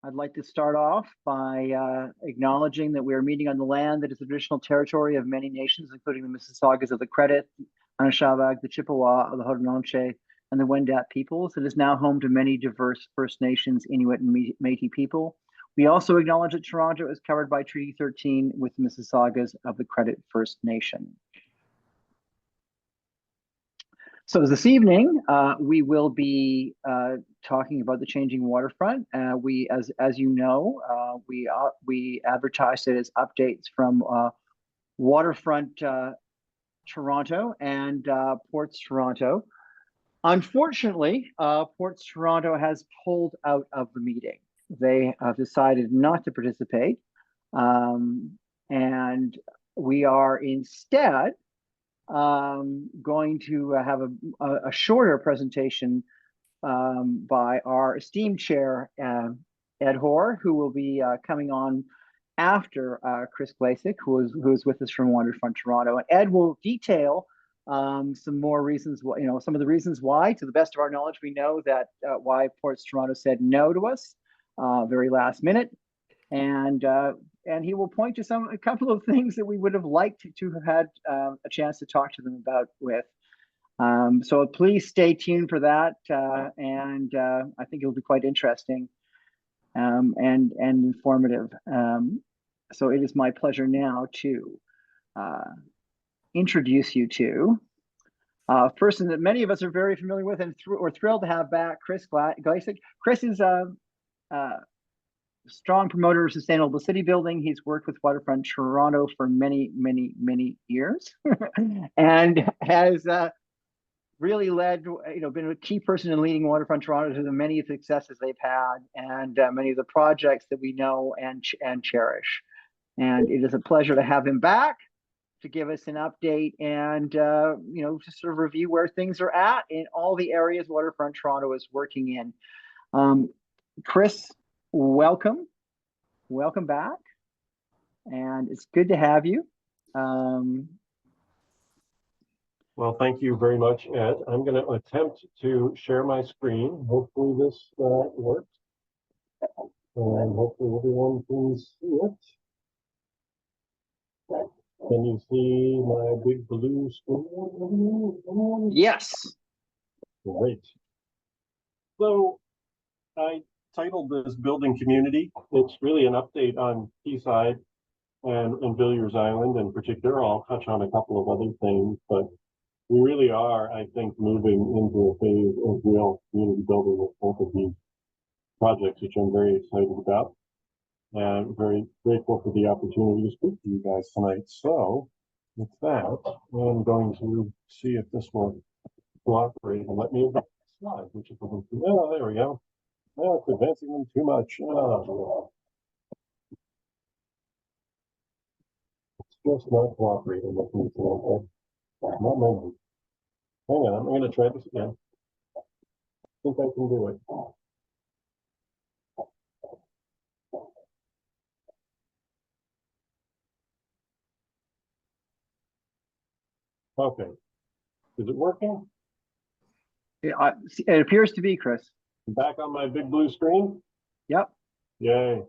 I'd like to start off by acknowledging that we are meeting on the land that is the traditional territory of many nations, including the Mississaugas of the Credit, Anishinaabeg, the Chippewa, the Haudenosaunee, and the Wendat peoples. It is now home to many diverse First Nations, Inuit, and Métis people. We also acknowledge that Toronto is covered by Treaty 13 with the Mississaugas of the Credit First Nation. So this evening, we will be talking about the changing waterfront. As you know, we advertised it as updates from Waterfront Toronto and Ports Toronto. Unfortunately, Ports Toronto has pulled out of the meeting. They have decided not to participate, and we are instead going to have a shorter presentation by our esteemed chair, Ed Hore, who will be coming on after Chris Glaisek, who is with us from Waterfront Toronto. And Ed will detail some more reasons, some of the reasons why, to the best of our knowledge, we know that why Ports Toronto said no to us very last minute. And he will point to a couple of things that we would have liked to have had a chance to talk to them about with. So please stay tuned for that, and I think it'll be quite interesting and informative. So it is my pleasure now to introduce you to a person that many of us are very familiar with and we're thrilled to have back, Chris Glaisek. Chris is a strong promoter of sustainable city building. He's worked with Waterfront Toronto for many, many, many years and has really led, been a key person in leading Waterfront Toronto to the many successes they've had and many of the projects that we know and cherish. And it is a pleasure to have him back to give us an update and, to sort of review where things are at in all the areas Waterfront Toronto is working in. Chris, welcome back, and it's good to have you. Well, thank you very much, Ed. I'm going to attempt to share my screen. Hopefully this works, and hopefully everyone can see it. Can you see my big blue screen? Yes. Great. So I titled this Building Community. It's really an update on Quayside and Villiers Island in particular. I'll touch on a couple of other things, but we really are, I think, moving into a phase of real community building with both of these projects, which I'm very excited about. And very grateful for the opportunity to speak to you guys tonight. So with that, I'm going to see if this will cooperate and let me advance the slide, which is oh, there we go. Oh, it's advancing them too much. Oh, it's just not cooperating with me today. Not maybe. Hang on, I'm going to try this again. I think I can do it. Okay. Is it working? Yeah, it appears to be, Chris. Back on my big blue screen? Yep. Yay.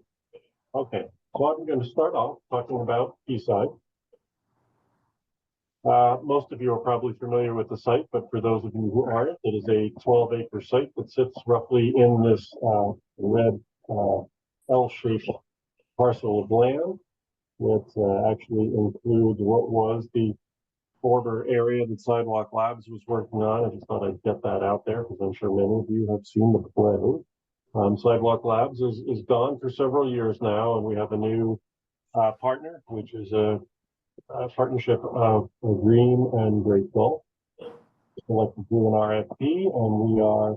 Okay. So I'm going to start off talking about Quayside. Most of you are probably familiar with the site, but for those of you who aren't, it is a 12-acre site that sits roughly in this red L-shaped parcel of land. It actually includes what was the border area that Sidewalk Labs was working on. I just thought I'd get that out there because I'm sure many of you have seen the play. Sidewalk Labs is gone for several years now, and we have a new partner, which is a partnership of Green and Great Gulf. Selected through an RFP, and we are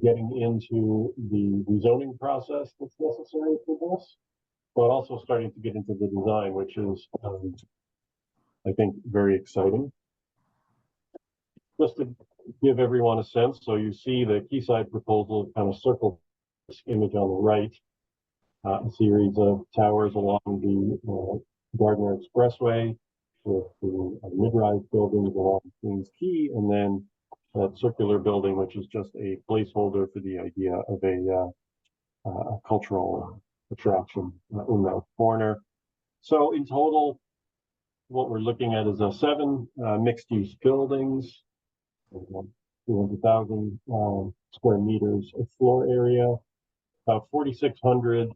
getting into the rezoning process that's necessary for this, but also starting to get into the design, which is I think very exciting. Just to give everyone a sense, so you see the Quayside proposal kind of circled this image on the right, a series of towers along the Gardner Expressway with the mid-rise buildings along Queens Quay, and then that circular building, which is just a placeholder for the idea of a a cultural attraction in that corner. So in total, what we're looking at is 7 mixed-use buildings, 200,000 square meters of floor area, about 4,600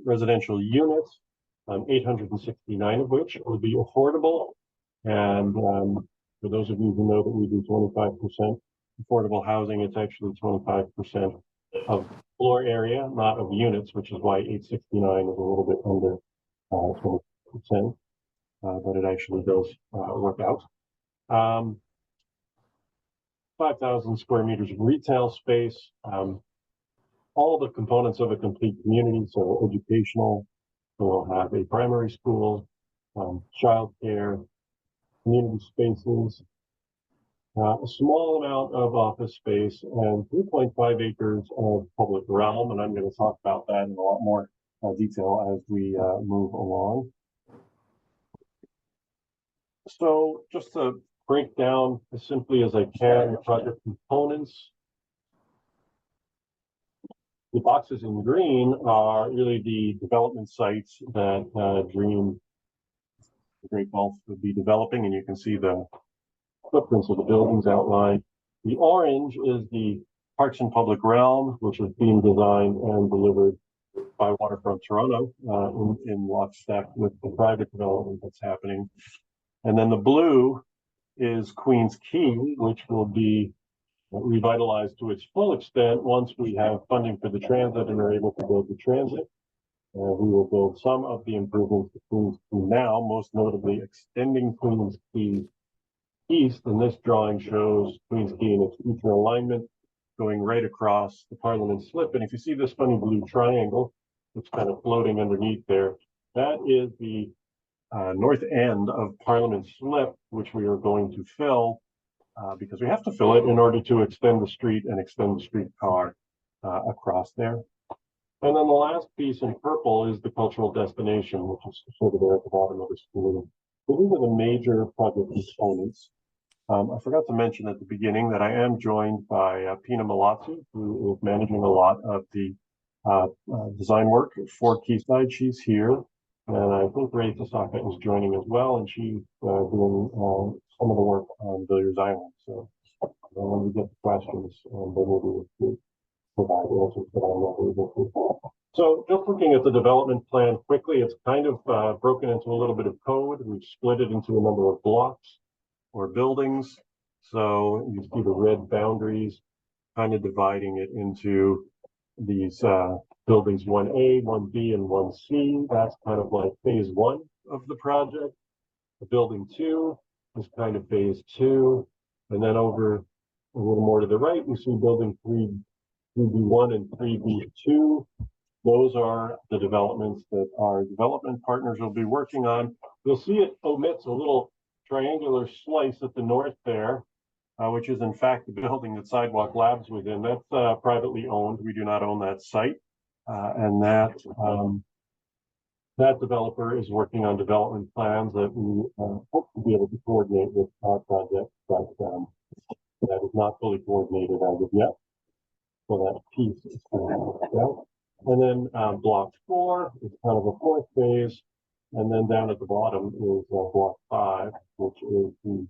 residential units, 869 of which will be affordable. And for those of you who know that we do 25% affordable housing, it's actually 25% of floor area, not of units, which is why 869 is a little bit under 20%, but it actually does work out. 5,000 square meters of retail space, all the components of a complete community, so educational, so we'll have a primary school, childcare, community spaces, a small amount of office space, and 3.5 acres of public realm, and I'm going to talk about that in a lot more detail as we move along. So just to break down as simply as I can the project components. The boxes in green are really the development sites that Dream, the Great Gulf, will be developing, and you can see the footprints of the buildings outlined. The orange is the Parks and Public Realm, which is being designed and delivered by Waterfront Toronto in lockstep with the private development that's happening. And then the blue is Queens Quay, which will be revitalized to its full extent once we have funding for the transit and are able to build the transit. We will build some of the improvements to Queens Quay now, most notably extending Queens Quay east, and this drawing shows Queens Quay in its future alignment going right across the Parliament Slip. And if you see this funny blue triangle, it's kind of floating underneath there, that is the north end of Parliament Slip, which we are going to fill because we have to fill it in order to extend the street and extend the streetcar across there. And then the last piece in purple is the cultural destination, which is sort of there at the bottom of the screen. So these are the major project components. I forgot to mention at the beginning that I am joined by Pina Malazzi, who is managing a lot of the design work for Quayside. She's here. And I think Ray Tasaka is joining as well, and she's doing some of the work on Villiers Island. So when we get the questions, they will be able to provide answers that I'm not able to. So just looking at the development plan quickly, it's kind of broken into a little bit of code. We've split it into a number of blocks or buildings. So you see the red boundaries kind of dividing it into these buildings 1A, 1B, and 1C. That's kind of like phase 1 of the project. The building 2 is kind of phase 2. And then over a little more to the right, we see building 3B1 and 3B2. Those are the developments that our development partners will be working on. You'll see it omits a little triangular slice at the north there, which is in fact the building that Sidewalk Labs was in. That's privately owned. We do not own that site. And that developer is working on development plans that we hope to be able to coordinate with our project, but that is not fully coordinated as of yet. So that piece is going to work out. And then block 4 is kind of a fourth phase. And then down at the bottom is block 5, which is the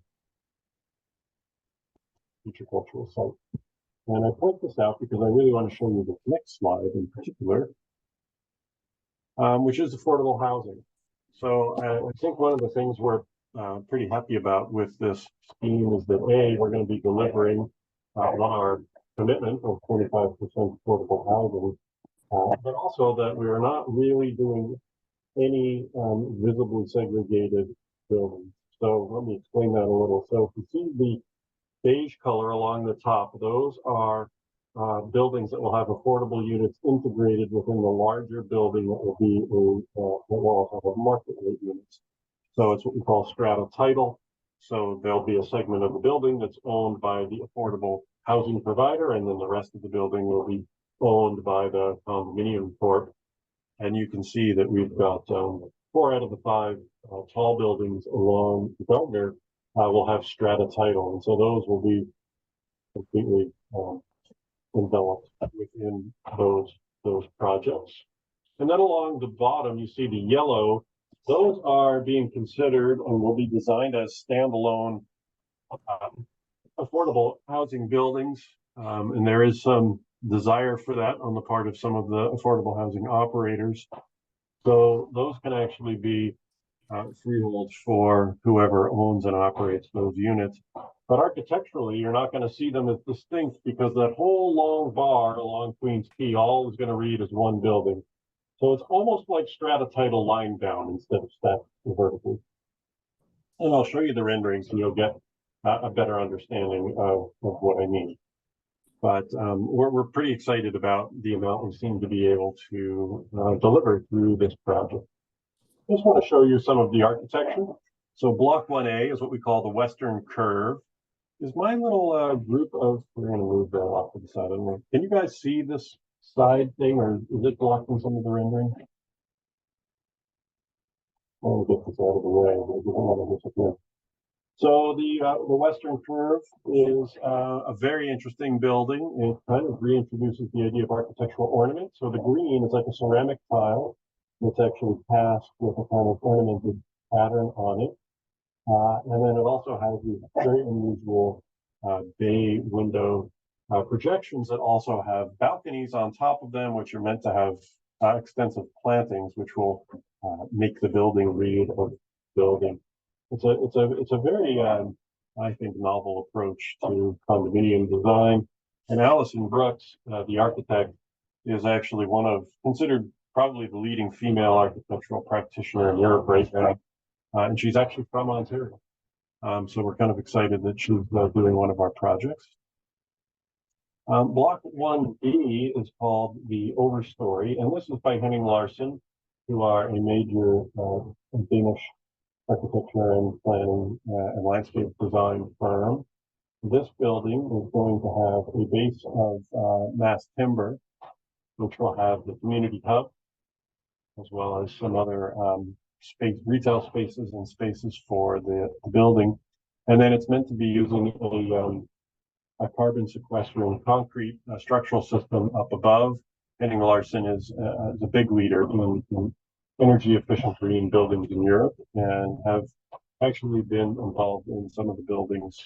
future cultural site. And I point this out because I really want to show you the next slide in particular, which is affordable housing. So I think one of the things we're pretty happy about with this scheme is that we're going to be delivering on our commitment of 45% affordable housing, but also that we are not really doing any visibly segregated buildings. So let me explain that a little. So if you see the beige color along the top, those are buildings that will have affordable units integrated within the larger building that will be that will also have market rate units. So it's what we call strata title. So there'll be a segment of the building that's owned by the affordable housing provider, and then the rest of the building will be owned by the condominium corp. And you can see that we've got 4 out of the 5 tall buildings along the Gardner will have strata title, and so those will be completely enveloped within those those projects. And then along the bottom, you see the yellow. Those are being considered and will be designed as standalone affordable housing buildings. And there is some desire for that on the part of some of the affordable housing operators. So those can actually be freeholds for whoever owns and operates those units. But architecturally, you're not going to see them as distinct because that whole long bar along Queens Quay all is going to read as one building. So it's almost like strata title line down instead of stacked vertically. And I'll show you the renderings and you'll get a better understanding of what I mean. But we're pretty excited about the amount we seem to be able to deliver through this project. I just want to show you some of the architecture. So block 1A is what we call the Western Curve. Is my little group of, we're going to move that off to the side. I don't know. Can you guys see this side thing, or is it blocking some of the rendering? I'll get this out of the way. So the Western Curve is a very interesting building. It kind of reintroduces the idea of architectural ornament. So the green is like a ceramic tile that's actually cast with a kind of ornamented pattern on it. And then it also has these very unusual bay window projections that also have balconies on top of them, which are meant to have extensive plantings, which will make the building read of building. It's a very I think novel approach to condominium design. And Alison Brooks, the architect, is actually considered probably the leading female architectural practitioner in Europe right now. And she's actually from Ontario. So we're kind of excited that she's doing one of our projects. Block 1B is called the Overstory, and this is by Henning Larsen, who are a major Danish architecture and planning and landscape design firm. This building is going to have a base of mass timber, which will have the community hub, as well as some other retail spaces and spaces for the building. And then it's meant to be using a carbon sequestering concrete structural system up above. Henning Larsen is a big leader in energy efficient green buildings in Europe and have actually been involved in some of the buildings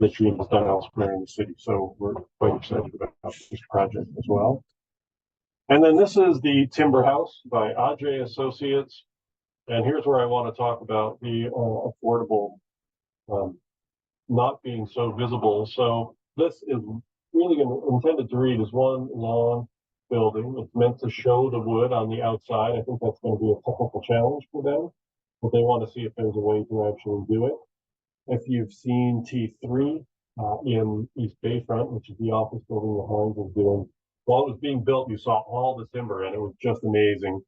that she has done elsewhere in the city. So we're quite excited about this project as well. And then this is the Timber House by Ajay Associates. And here's where I want to talk about the affordable not being so visible. So this is really intended to read as one long building. It's meant to show the wood on the outside. I think that's going to be a technical challenge for them, but they want to see if there's a way to actually do it. If you've seen T3 in East Bayfront, which is the office building that Hines is doing, while it was being built, you saw all the timber and it was just amazing.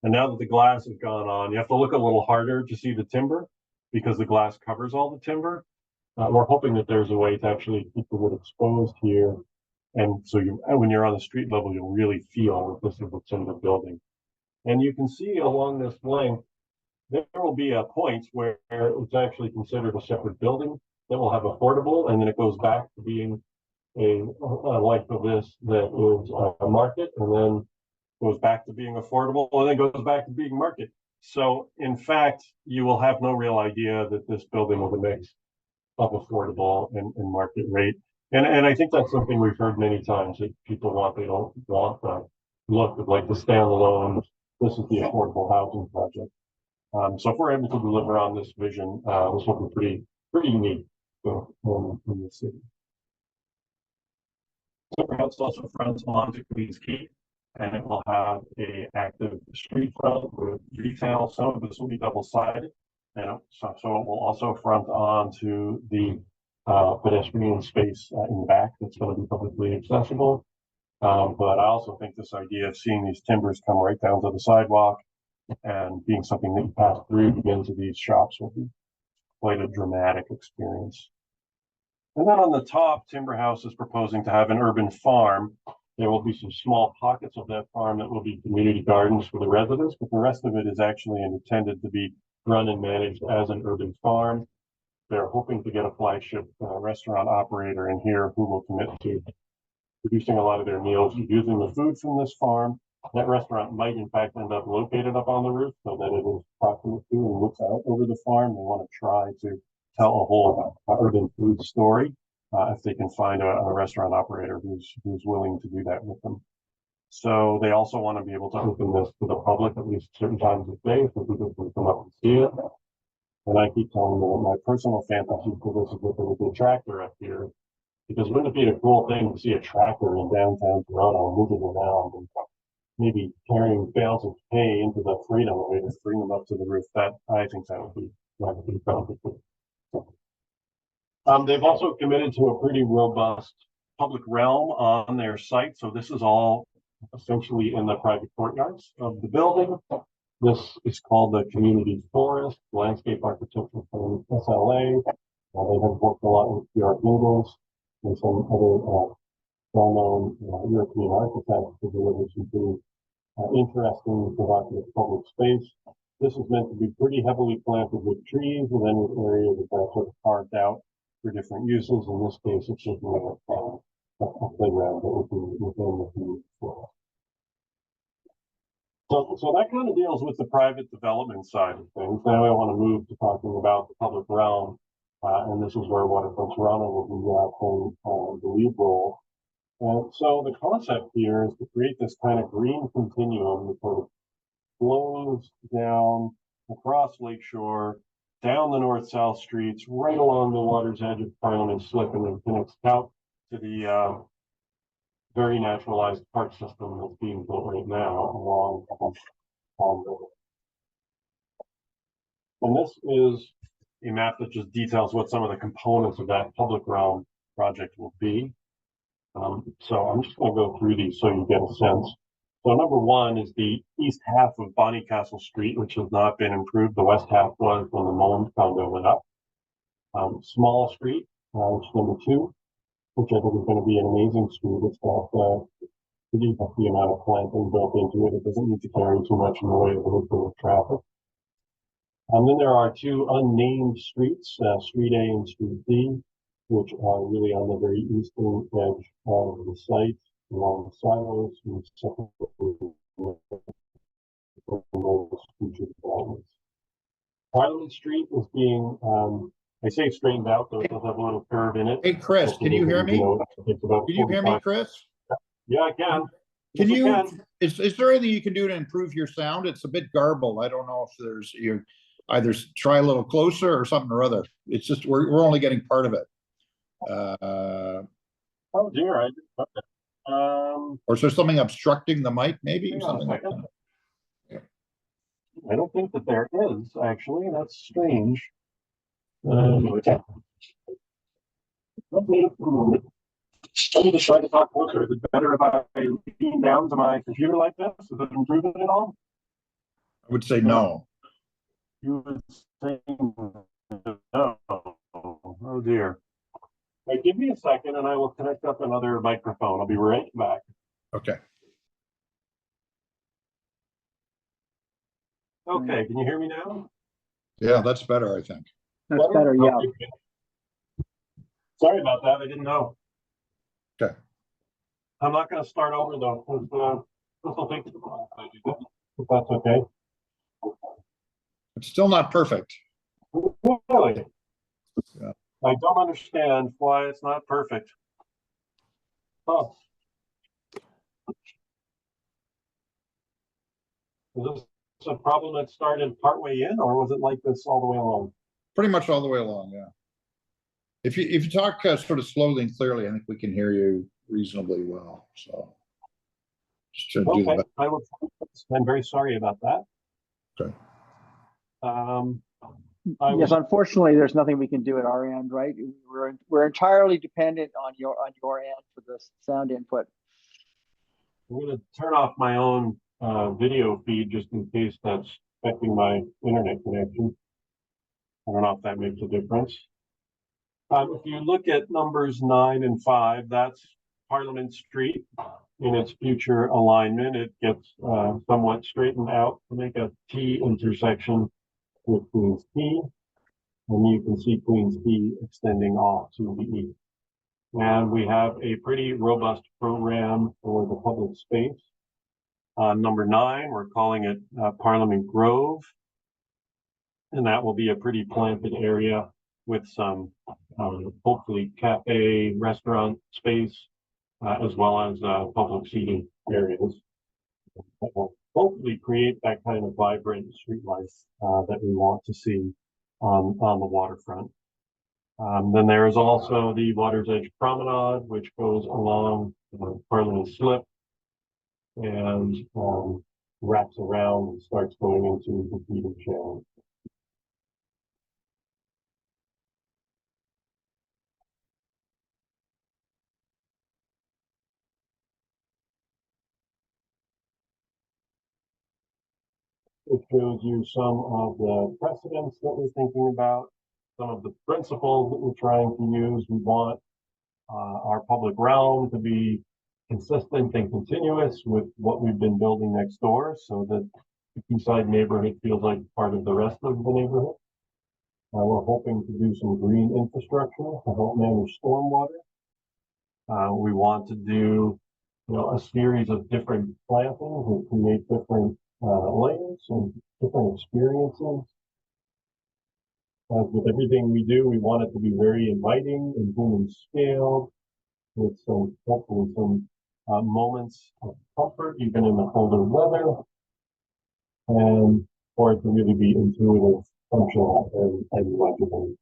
And now that the glass has gone on, you have to look a little harder to see the timber because the glass covers all the timber. We're hoping that there's a way to actually keep the wood exposed here. And so when you're on the street level, you'll really feel that this is a timber building. And you can see along this length, there will be points where it's actually considered a separate building that will have affordable, and then it goes back to being a length of this that is a market, and then goes back to being affordable, and then goes back to being market. So in fact, you will have no real idea that this building is a mix of affordable and market rate. And I think that's something we've heard many times that people want. They don't want the look of like the standalone, this is the affordable housing project. So if we're able to deliver on this vision, this will be pretty unique in the city. Timber House also fronts onto Queens Quay, and it will have a active street front with retail. Some of this will be double-sided, and so it will also front onto the pedestrian space in the back that's going to be publicly accessible. But I also think this idea of seeing these timbers come right down to the sidewalk and being something that you pass through to get into these shops will be quite a dramatic experience. And then on the top, Timber House is proposing to have an urban farm. There will be some small pockets of that farm that will be community gardens for the residents, but the rest of it is actually intended to be run and managed as an urban farm. They're hoping to get a flagship restaurant operator in here who will commit to producing a lot of their meals using the food from this farm. That restaurant might in fact end up located up on the roof so that it is proximate to and looks out over the farm. They want to try to tell a whole urban food story if they can find a restaurant operator who's willing to do that with them. So they also want to be able to open this to the public at least certain times of day so people can come up and see it. And I keep telling them my personal fantasy for this is that there would be a tractor up here, because wouldn't it be a cool thing to see a tractor in downtown Toronto moving around and maybe carrying bales of hay into the freight elevators, bring them up to the roof? That I think that would be fun. They've also committed to a pretty robust public realm on their site. So this is all essentially in the private courtyards of the building. This is called the Community Forest, Landscape Architecture from SLA. They have worked a lot with PR Ingles and some other well-known European architects to deliver some pretty interesting, provocative public space. This is meant to be pretty heavily planted with trees, and then with areas that are sort of carved out for different uses. In this case, it's looking at a playground that would be within the community forest. So that kind of deals with the private development side of things. Now I want to move to talking about the public realm, and this is where Waterfront Toronto will be playing the lead role. And so the concept here is to create this kind of green continuum that sort of flows down across Lakeshore, down the north-south streets, right along the water's edge of Parliament Slip, and then connects out to the very naturalized park system that's being built right now along Palm River. And this is a map that just details what some of the components of that public realm project will be. So I'm just going to go through these so you get a sense. So number one is the east half of Bonnycastle Street, which has not been improved. The west half was when the Mullen condo went up. Small Street, which is number two, which I think is going to be an amazing street. It's got pretty hefty amount of planting built into it. It doesn't need to carry too much in the way of traffic. Then there are two unnamed streets, Street A and Street B, which are really on the very eastern edge of the site, along the silos, and future developments. Parliament Street is being, I say straightened out, though it does have a little curve in it. Hey, Chris, can you hear me? Can you hear me, Chris? Yeah, I can. Can you, is there anything you can do to improve your sound? It's a bit garbled. I don't know if there's, you either try a little closer or something or other. It's just, we're only getting part of it. Oh dear, I didn't know that. Or is there something obstructing the mic, maybe? Or something like that? I don't think that there is, actually. That's strange. Let me just try to talk closer. Is it better if I lean down to my computer like this? Does it improve it at all? I would say no. You would say no. Oh dear. Right, give me a second and I will connect up another microphone. I'll be right back. Okay. Okay, can you hear me now? Yeah, that's better, I think. That's better, yeah. Okay. Sorry about that. I didn't know. Okay. I'm not going to start over though, because this will take if that's okay. It's still not perfect. Really? Yeah. I don't understand why it's not perfect. Oh. Is this a problem that started partway in, or was it like this all the way along? Pretty much all the way along, yeah. If you talk sort of slowly and clearly, I think we can hear you reasonably well. So just try to do Okay, that. I'm very sorry about that. Okay. Yes, unfortunately, there's nothing we can do at our end, right? We're entirely dependent on your end for the sound input. I'm going to turn off my own video feed just in case that's affecting my internet connection. I don't know if that makes a difference. If you look at numbers 9 and 5, that's Parliament Street in its future alignment. It gets somewhat straightened out to make a T intersection with Queen's Quay, and you can see Queen's Quay extending off to the east. And we have a pretty robust program for the public space. Number 9, we're calling it Parliament Grove. And that will be a pretty planted area with some hopefully cafe, restaurant space, as well as public seating areas that will hopefully create that kind of vibrant street life that we want to see on the waterfront. Then there is also the Water's Edge Promenade, which goes along Parliament Slip and wraps around and starts going into the feeding channel. It shows you some of the precedents that we're thinking about, some of the principles that we're trying to use. We want our public realm to be consistent and continuous with what we've been building next door, so that the Quayside neighborhood feels like part of the rest of the neighborhood. We're hoping to do some green infrastructure to help manage stormwater. We want to do, a series of different plantings that create different layers and different experiences. As with everything we do, we want it to be very inviting and human scale, with some hopefully some moments of comfort, even in the colder weather, and for it to really be intuitive, functional, and legible.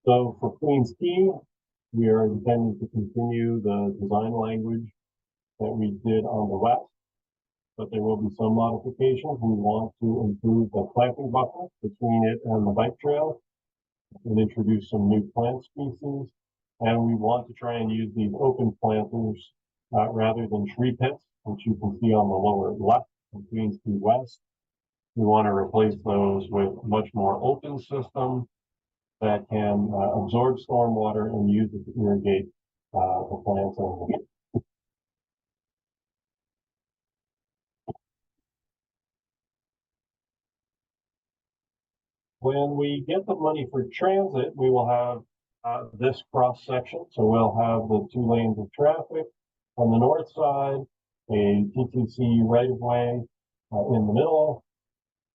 So for Queens Quay, we are intending to continue the design language that we did on the west, but there will be some modifications. We want to improve the planting buffer between it and the bike trail and introduce some new plant species. And we want to try and use these open planters rather than tree pits, which you can see on the lower left of Queens Quay West. We want to replace those with much more open system that can absorb stormwater and use it to irrigate the plants on the When we get the money for transit, we will have this cross section. So we'll have the 2 lanes of traffic on the north side, a TTC right of way in the middle,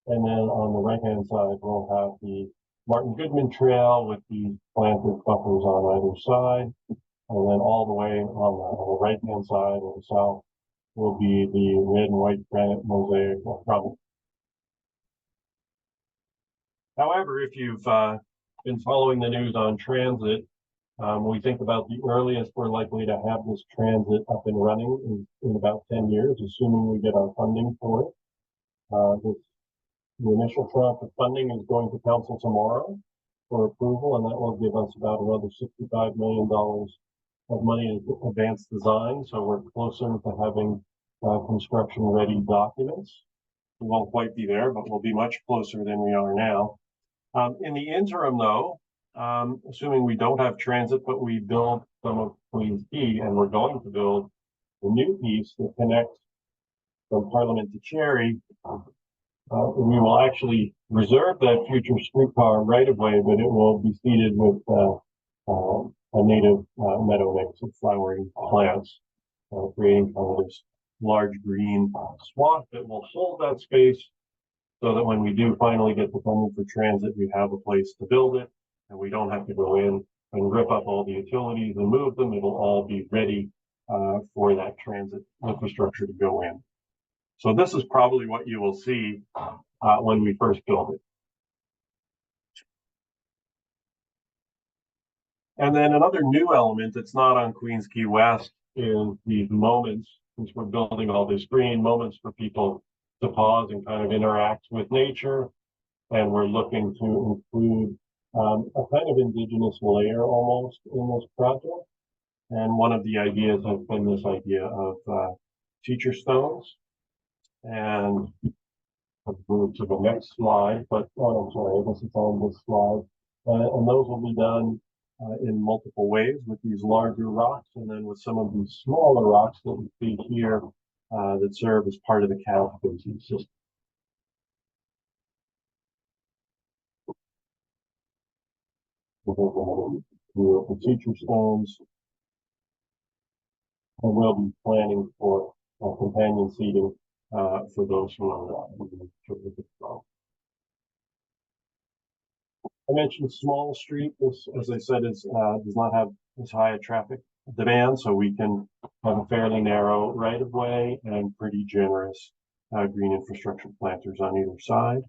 and then on the right hand side, we'll have the Martin Goodman Trail with the planted buffers on either side. And then all the way on the right hand side or the south will be the red and white granite mosaic from. However, if you've been following the news on transit, we think about the earliest we're likely to have this transit up and running in about 10 years, assuming we get our funding for it. The initial tranche of funding is going to council tomorrow for approval, and that will give us about another $65 million of money in advanced design. So we're closer to having construction ready documents. We won't quite be there, but we'll be much closer than we are now. In the interim, though, assuming we don't have transit, but we build some of Queens Quay, and we're going to build a new piece that connects from Parliament to Cherry, we will actually reserve that future streetcar right of way, but it will be seeded with a native meadow mix of flowering plants, creating kind of this large green swath that will hold that space, so that when we do finally get the funding for transit, we have a place to build it, and we don't have to go in and rip up all the utilities and move them. It'll all be ready for that transit infrastructure to go in. So this is probably what you will see when we first build it. And then another new element that's not on Queens Quay West is these moments, since we're building all this green, moments for people to pause and kind of interact with nature. And we're looking to include a kind of indigenous layer almost in this project. And one of the ideas has been this idea of teacher stones. And I'll move to the next slide, but I'm sorry, I guess it's on this slide. And those will be done in multiple ways with these larger rocks, and then with some of these smaller rocks that we see here that serve as part of the cattle basin system. the teacher stones. And we'll be planning for companion seating for those who are terrific. I mentioned small street. This, as I said, is does not have as high a traffic demand, so we can have a fairly narrow right of way and pretty generous green infrastructure planters on either side.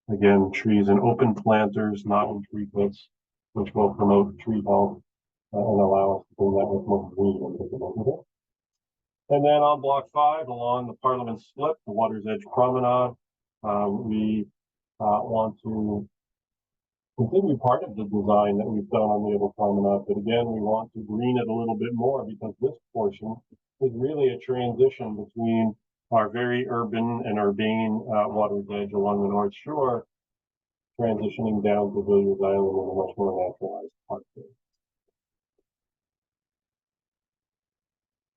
Again, trees and open planters, not in tree pits, which will promote tree health and allow us to bring that with more green. And then on block 5, along the Parliament Slip, the Water's Edge Promenade, we want to continue part of the design that we've done on the Oval Promenade, but again, we want to green it a little bit more because this portion is really a transition between our very urban and urbane Water's Edge along the North Shore, transitioning down to Villiers Island in a much more naturalized park there.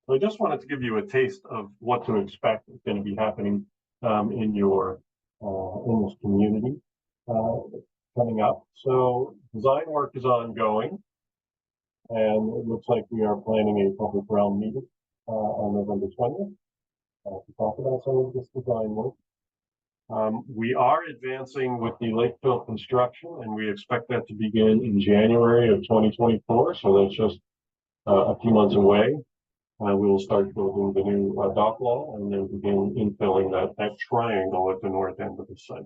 So I just wanted to give you a taste of what to expect is going to be happening in your in this community coming up. So design work is ongoing, and it looks like we are planning a public realm meeting on November 20th to talk about some of this design work. We are advancing with the Lakeville construction, and we expect that to begin in January of 2024. So that's just a few months away. We will start building the new dock wall and then begin infilling that triangle at the north end of the site.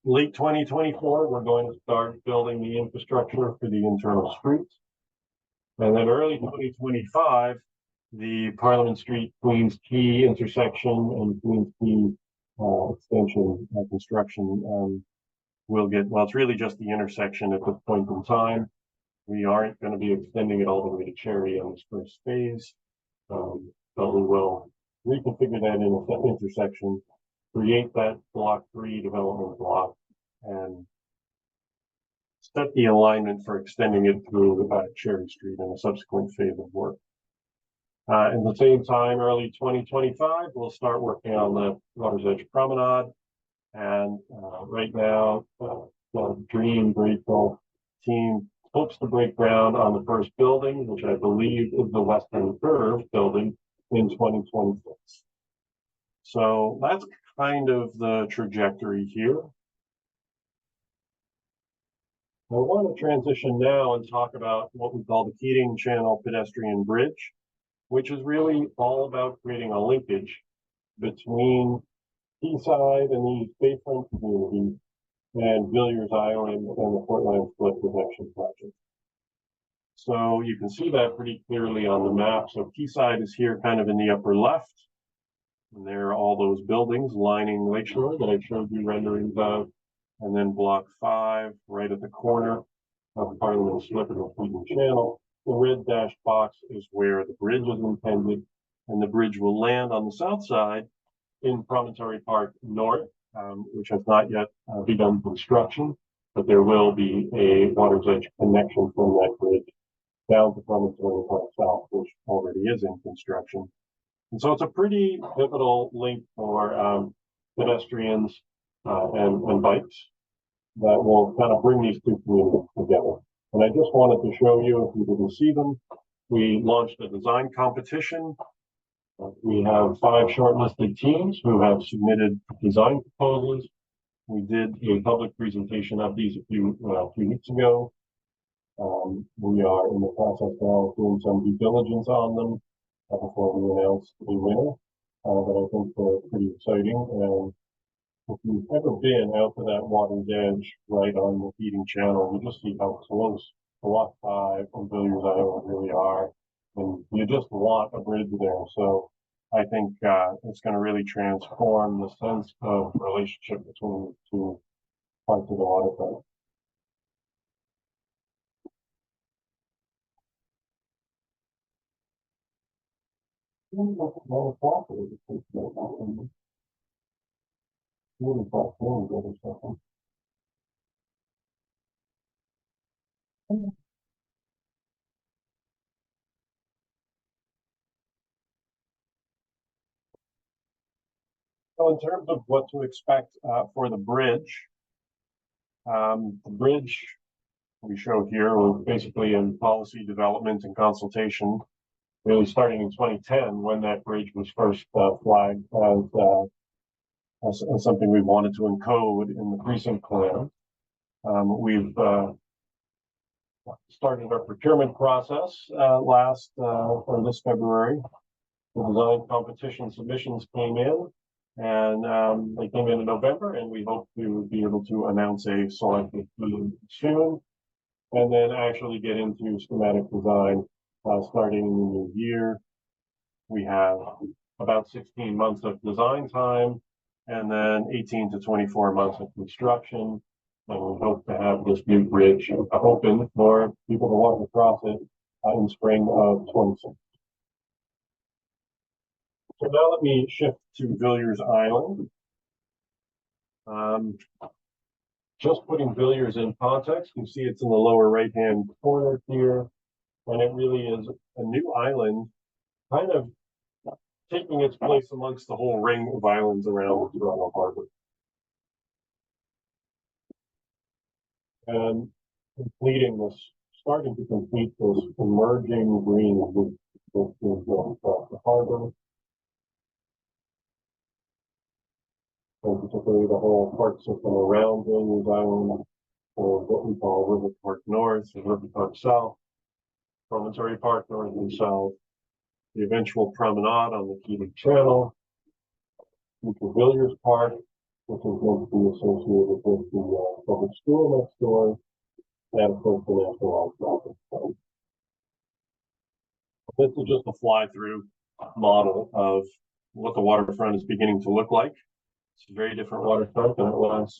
Late 2024, we're going to start building the infrastructure for the internal streets. And then early 2025, the Parliament Street Queens Quay intersection and Queens Quay extension construction will get, well, it's really just the intersection at this point in time. We aren't going to be extending it all the way to Cherry on this first phase, but we will reconfigure that intersection, create that block 3 development block, and set the alignment for extending it through Cherry Street in a subsequent phase of work. At the same time, early 2025, we'll start working on the Water's Edge Promenade. And right now, the Dream Grateful team hopes to break ground on the first building, which I believe is the Western Curve building, in 2026. So that's kind of the trajectory here. I want to transition now and talk about what we call the Keating Channel Pedestrian Bridge, which is really all about creating a linkage between Quayside and the Bayfront community and Villiers Island and the Portland Flood Protection Project. So you can see that pretty clearly on the map. So Quayside is here kind of in the upper left. And there are all those buildings lining Lakeshore that I showed you renderings of. And then block 5, right at the corner of Parliament Slip and the Keating Channel. The red dashed box is where the bridge is intended. And the bridge will land on the south side in Promontory Park North, which has not yet begun construction, but there will be a Water's Edge connection from that bridge down to Promontory Park South, which already is in construction. And so it's a pretty pivotal link for pedestrians and bikes that will kind of bring these two communities together. And I just wanted to show you, if you didn't see them, we launched a design competition. We have 5 shortlisted teams who have submitted design proposals. We did a public presentation of these a few weeks ago. We are in the process now of doing some due diligence on them before we announce the winner. But I think they're pretty exciting. And if you've ever been out to that Water's Edge right on the Keating Channel, you just see how close Block 5 and Villiers Island really are. And you just want a bridge there. So I think it's going to really transform the sense of relationship between the two parts of the waterfront. So in terms of what to expect for the bridge, The bridge we show here was basically in policy development and consultation, really starting in 2010 when that bridge was first flagged as something we wanted to encode in the precinct plan. We've started our procurement process or this February. The design competition submissions came in, and they came in November, and we hope to be able to announce a selected team soon, and then actually get into schematic design starting in the new year. We have about 16 months of design time, and then 18 to 24 months of construction. And we hope to have this new bridge open for people to walk across it in spring of 26. So now let me shift to Villiers Island. Just putting Villiers in context, you see it's in the lower right-hand corner here, and it really is a new island, kind of taking its place amongst the whole ring of islands around the Toronto Harbor. And starting to complete this emerging green with the harbor, and particularly the whole park system around Villiers Island, or what we call River Park North and River Park South, Promontory Park North and South, the eventual promenade on the Keating Channel, into Villiers Park, which is going to be associated with the public school next door, and of course the National Wildlife. This is just a fly-through model of what the waterfront is beginning to look like. It's a very different waterfront than it was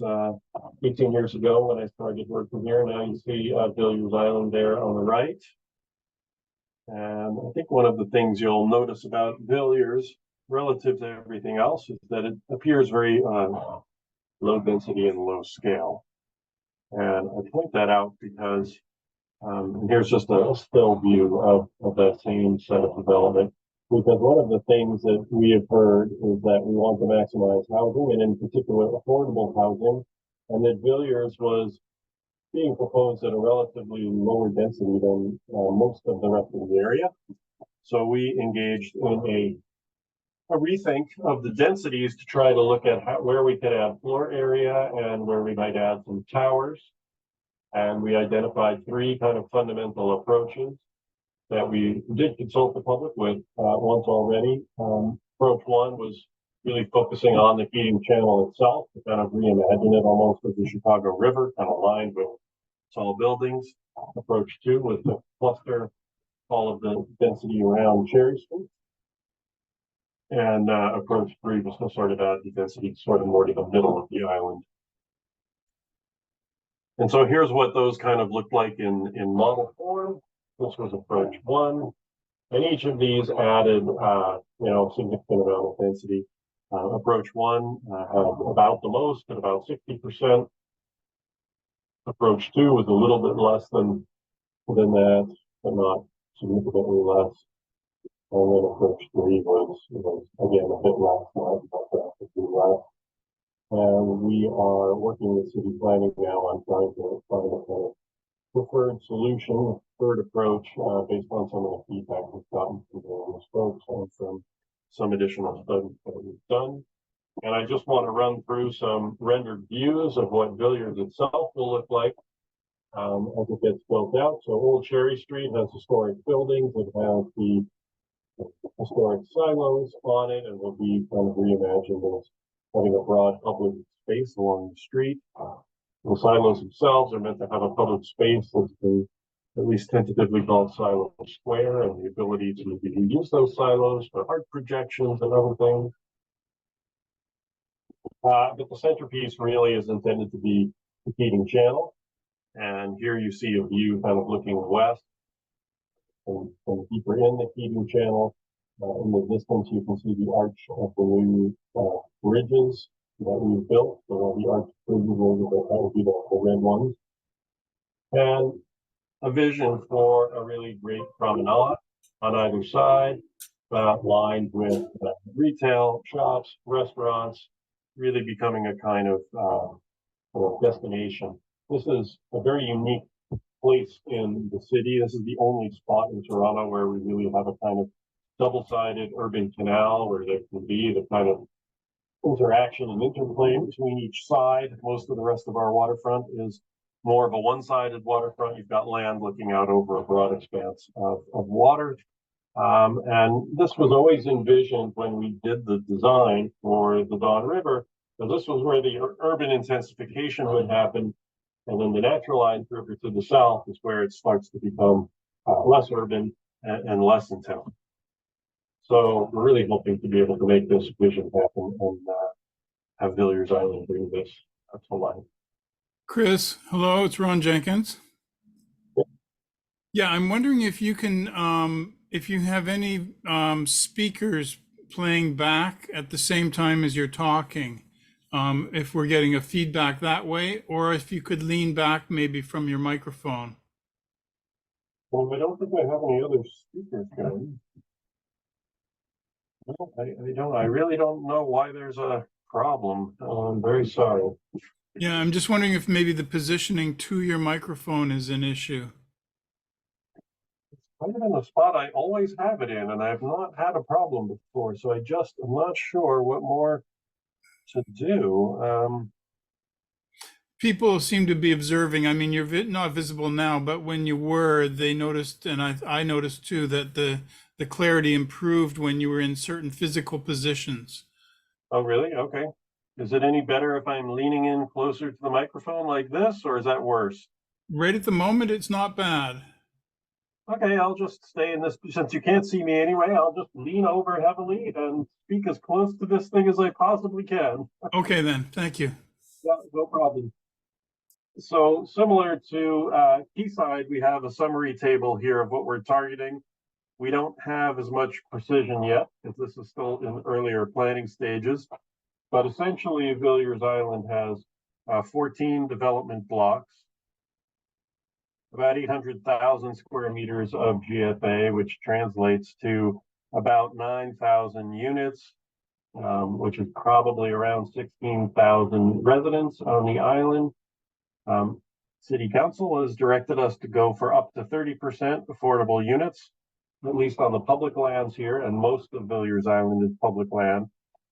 18 years ago when I started working here. Now you see Villiers Island there on the right. And I think one of the things you'll notice about Villiers relative to everything else is that it appears very low density and low scale. And I point that out because here's just a still view of that same set of development. Because one of the things that we have heard is that we want to maximize housing, and in particular affordable housing, and that Villiers was being proposed at a relatively lower density than most of the rest of the area. So we engaged in a rethink of the densities to try to look at where we could add floor area and where we might add some towers. And we identified three kind of fundamental approaches that we did consult the public with once already. Approach one was really focusing on the Keating Channel itself to kind of reimagine it almost as the Chicago River, kind of lined with tall buildings. Approach two was to cluster all of the density around Cherry Street. And approach three was to sort of add the density sort of more to the middle of the island. And so here's what those kind of looked like in model form. This was approach one, and each of these added, significant amount of density. Approach one had about the most at about 60%. Approach two was a little bit less than that, but not significantly less. And then approach three was again a bit less, about less. And we are working with city planning now on trying to find a kind of preferred solution, third approach, based on some of the feedback we've gotten from various folks and from some additional studies that we've done. And I just want to run through some rendered views of what Villiers itself will look like as it gets built out. So Old Cherry Street has historic buildings that have the historic silos on it, and will be kind of reimagined as having a broad public space along the street. The silos themselves are meant to have a public space that's been at least tentatively called Silo Square, and the ability to use those silos for art projections and other things. But the centerpiece really is intended to be the Keating Channel. And here you see a view kind of looking west and deeper in the Keating Channel. In the distance, you can see the arch of the new bridges that we've built. So the arch bridges will be the red ones. And a vision for a really great promenade on either side, lined with retail shops, restaurants, really becoming a kind of destination This is a very unique place in the city. This is the only spot in Toronto where we really have a kind of double-sided urban canal where there can be the kind of interaction and interplay between each side. Most of the rest of our waterfront is more of a one-sided waterfront. You've got land looking out over a broad expanse of water. And this was always envisioned when we did the design for the Don River, because this was where the urban intensification would happen. And then the naturalized river to the south is where it starts to become less urban and less intense. So we're really hoping to be able to make this vision happen and have Villiers Island bring this to life. Chris, hello, it's Ron Jenkins. Yeah, I'm wondering if you can, if you have any speakers playing back at the same time as you're talking, if we're getting a feedback that way, or if you could lean back maybe from your microphone. Well, I don't think I have any other speakers going. No, I don't. I really don't know why there's a problem. I'm very sorry. Yeah, I'm just wondering if maybe the positioning to your microphone is an issue. Kind of in the spot I always have it in, and I've not had a problem before. So I'm not sure what more to do. People seem to be observing. I mean, you're not visible now, but when you were, they noticed, and I noticed too, that the clarity improved when you were in certain physical positions. Oh, really? Okay. Is it any better if I'm leaning in closer to the microphone like this, or is that worse? Right at the moment, it's not bad. Okay, I'll just stay in this. Since you can't see me anyway, I'll just lean over heavily and speak as close to this thing as I possibly can. Okay, then. Thank you. Yeah, no problem. So similar to Quayside, we have a summary table here of what we're targeting. We don't have as much precision yet, because this is still in earlier planning stages. But essentially, Villiers Island has 14 development blocks, about 800,000 square meters of GFA, which translates to about 9,000 units, which is probably around 16,000 residents on the island. City Council has directed us to go for up to 30% affordable units, at least on the public lands here, and most of Villiers Island is public land,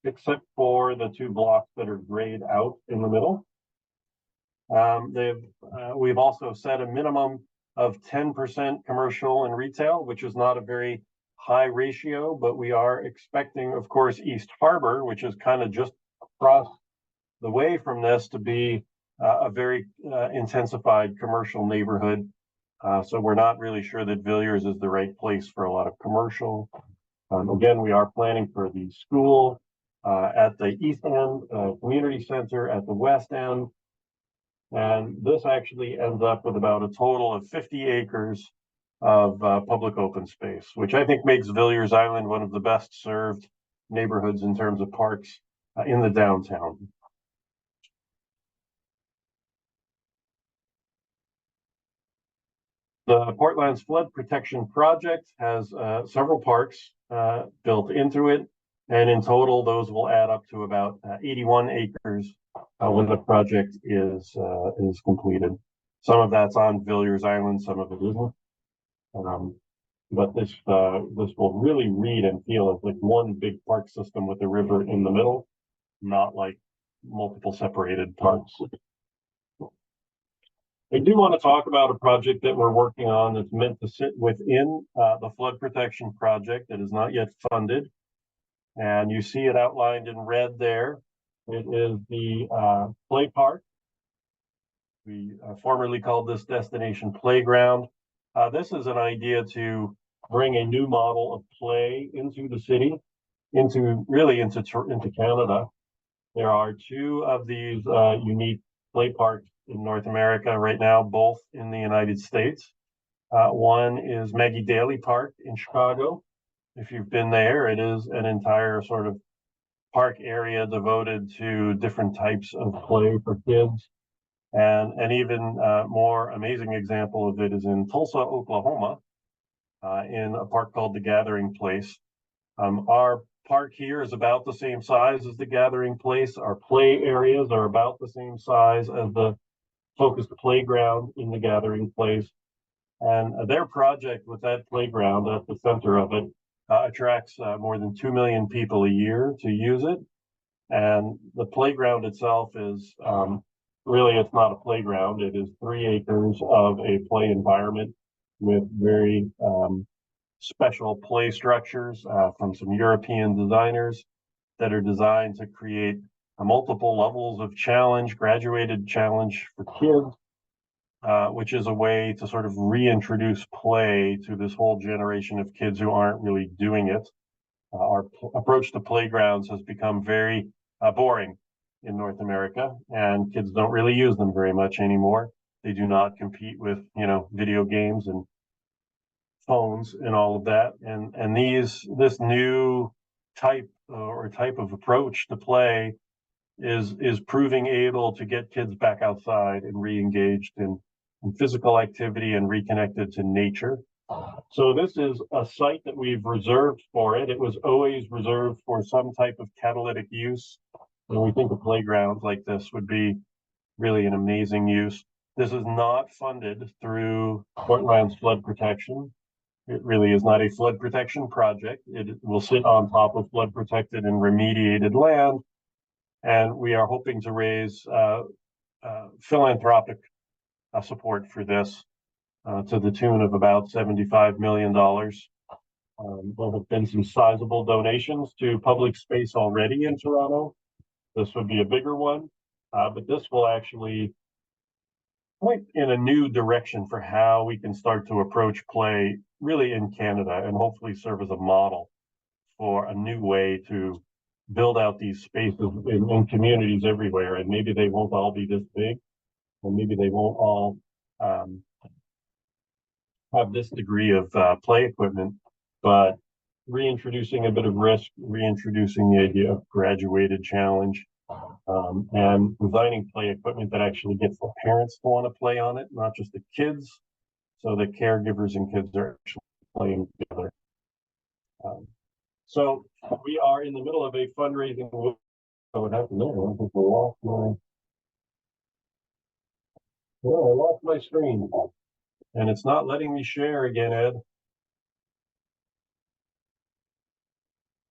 except for the 2 blocks that are grayed out in the middle. We've also set a minimum of 10% commercial and retail, which is not a very high ratio, but we are expecting, of course, East Harbor, which is kind of just across the way from this, to be a very intensified commercial neighborhood. So we're not really sure that Villiers is the right place for a lot of commercial. Again, we are planning for the school at the east end, community center at the west end. And this actually ends up with about a total of 50 acres of public open space, which I think makes Villiers Island one of the best served neighborhoods in terms of parks in the downtown. The Portland's Flood Protection Project has several parks built into it, and in total, those will add up to about 81 acres when the project is completed. Some of that's on Villiers Island, some of it isn't. But this will really read and feel as like one big park system with the river in the middle, not like multiple separated parks. I do want to talk about a project that we're working on that's meant to sit within the flood protection project that is not yet funded. And you see it outlined in red there. It is the play park. We formerly called this Destination Playground. This is an idea to bring a new model of play into the city, into Canada. There are 2 of these unique play parks in North America right now, both in the United States. One is Maggie Daley Park in Chicago. If you've been there, it is an entire sort of park area devoted to different types of play for kids. And an even more amazing example of it is in Tulsa, Oklahoma, in a park called the Gathering Place. Our park here is about the same size as the Gathering Place. Our play areas are about the same size as the focused playground in the gathering place. And their project with that playground at the center of it attracts more than 2 million people a year to use it. And the playground itself is really, it's not a playground. It is 3 acres of a play environment with very special play structures from some European designers that are designed to create multiple levels of challenge, graduated challenge for kids, which is a way to sort of reintroduce play to this whole generation of kids who aren't really doing it. Our approach to playgrounds has become very boring in North America, and kids don't really use them very much anymore. They do not compete with, video games and phones and all of that. And this new type of approach to play is proving able to get kids back outside and re-engaged in physical activity and reconnected to nature. So this is a site that we've reserved for it. It was always reserved for some type of catalytic use. And we think a playground like this would be really an amazing use. This is not funded through Fort Lyons flood protection. It really is not a flood protection project. It will sit on top of flood protected and remediated land. And we are hoping to raise philanthropic support for this to the tune of about $75 million. There have been some sizable donations to public space already in Toronto. This would be a bigger one, but this will actually point in a new direction for how we can start to approach play really in Canada, and hopefully serve as a model for a new way to build out these spaces in communities everywhere. And maybe they won't all be this big, and maybe they won't all have this degree of play equipment, but reintroducing a bit of risk, reintroducing the idea of graduated challenge, and designing play equipment that actually gets the parents to want to play on it, not just the kids, so the caregivers and kids are actually playing together. So we are in the middle of a fundraising. What happened there? I think I lost my screen. And it's not letting me share again, Ed.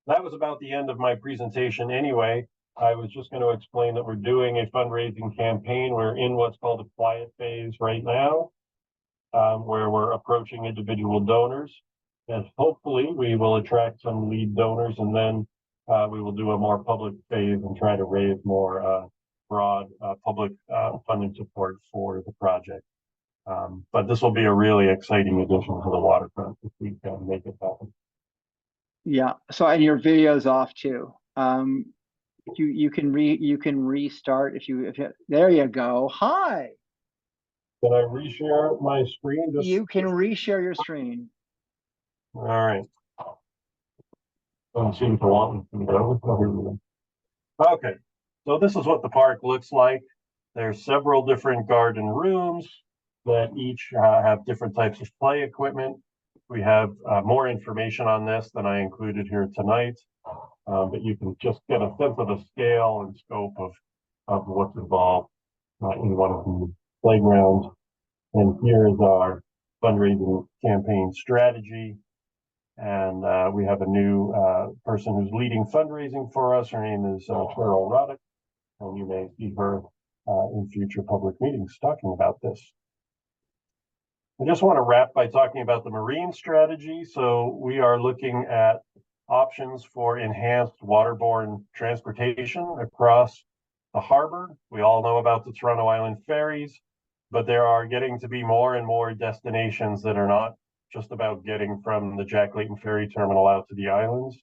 That was about the end of my presentation anyway. I was just going to explain that we're doing a fundraising campaign. We're in what's called a quiet phase right now, where we're approaching individual donors. And hopefully we will attract some lead donors, and then we will do a more public phase and try to raise more broad public funding support for the project. But this will be a really exciting addition to the waterfront if we can make it happen. Yeah. So, and your video's off too. You can restart if you there you go. Hi. Can I reshare my screen? You can reshare your screen. All right. Don't seem to want me to go. Okay. So this is what the park looks like. There's several different garden rooms that each have different types of play equipment. We have more information on this than I included here tonight, but you can just get a sense of the scale and scope of what's involved in one of the playgrounds. And here is our fundraising campaign strategy. And we have a new person who's leading fundraising for us. Her name is Cheryl Roddick, and you may see her in future public meetings talking about this. I just want to wrap by talking about the marine strategy. So we are looking at options for enhanced waterborne transportation across the harbor. We all know about the Toronto Island ferries, but there are getting to be more and more destinations that are not just about getting from the Jack Layton Ferry Terminal out to the islands.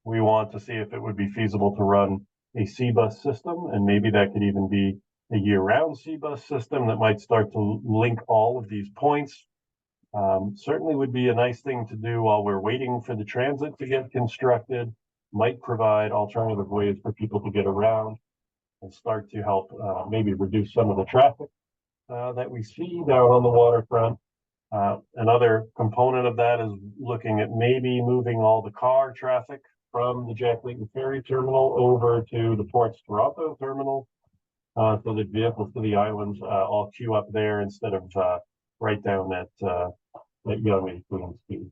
We want to see if it would be feasible to run a sea bus system, and maybe that could even be a year-round sea bus system that might start to link all of these points. Certainly would be a nice thing to do while we're waiting for the transit to get constructed, might provide alternative ways for people to get around and start to help maybe reduce some of the traffic that we see down on the waterfront. Another component of that is looking at maybe moving all the car traffic from the Jack Layton Ferry Terminal over to the Port's Toronto Terminal. so that vehicles to the islands all queue up there instead of right down at Young and Queen Street.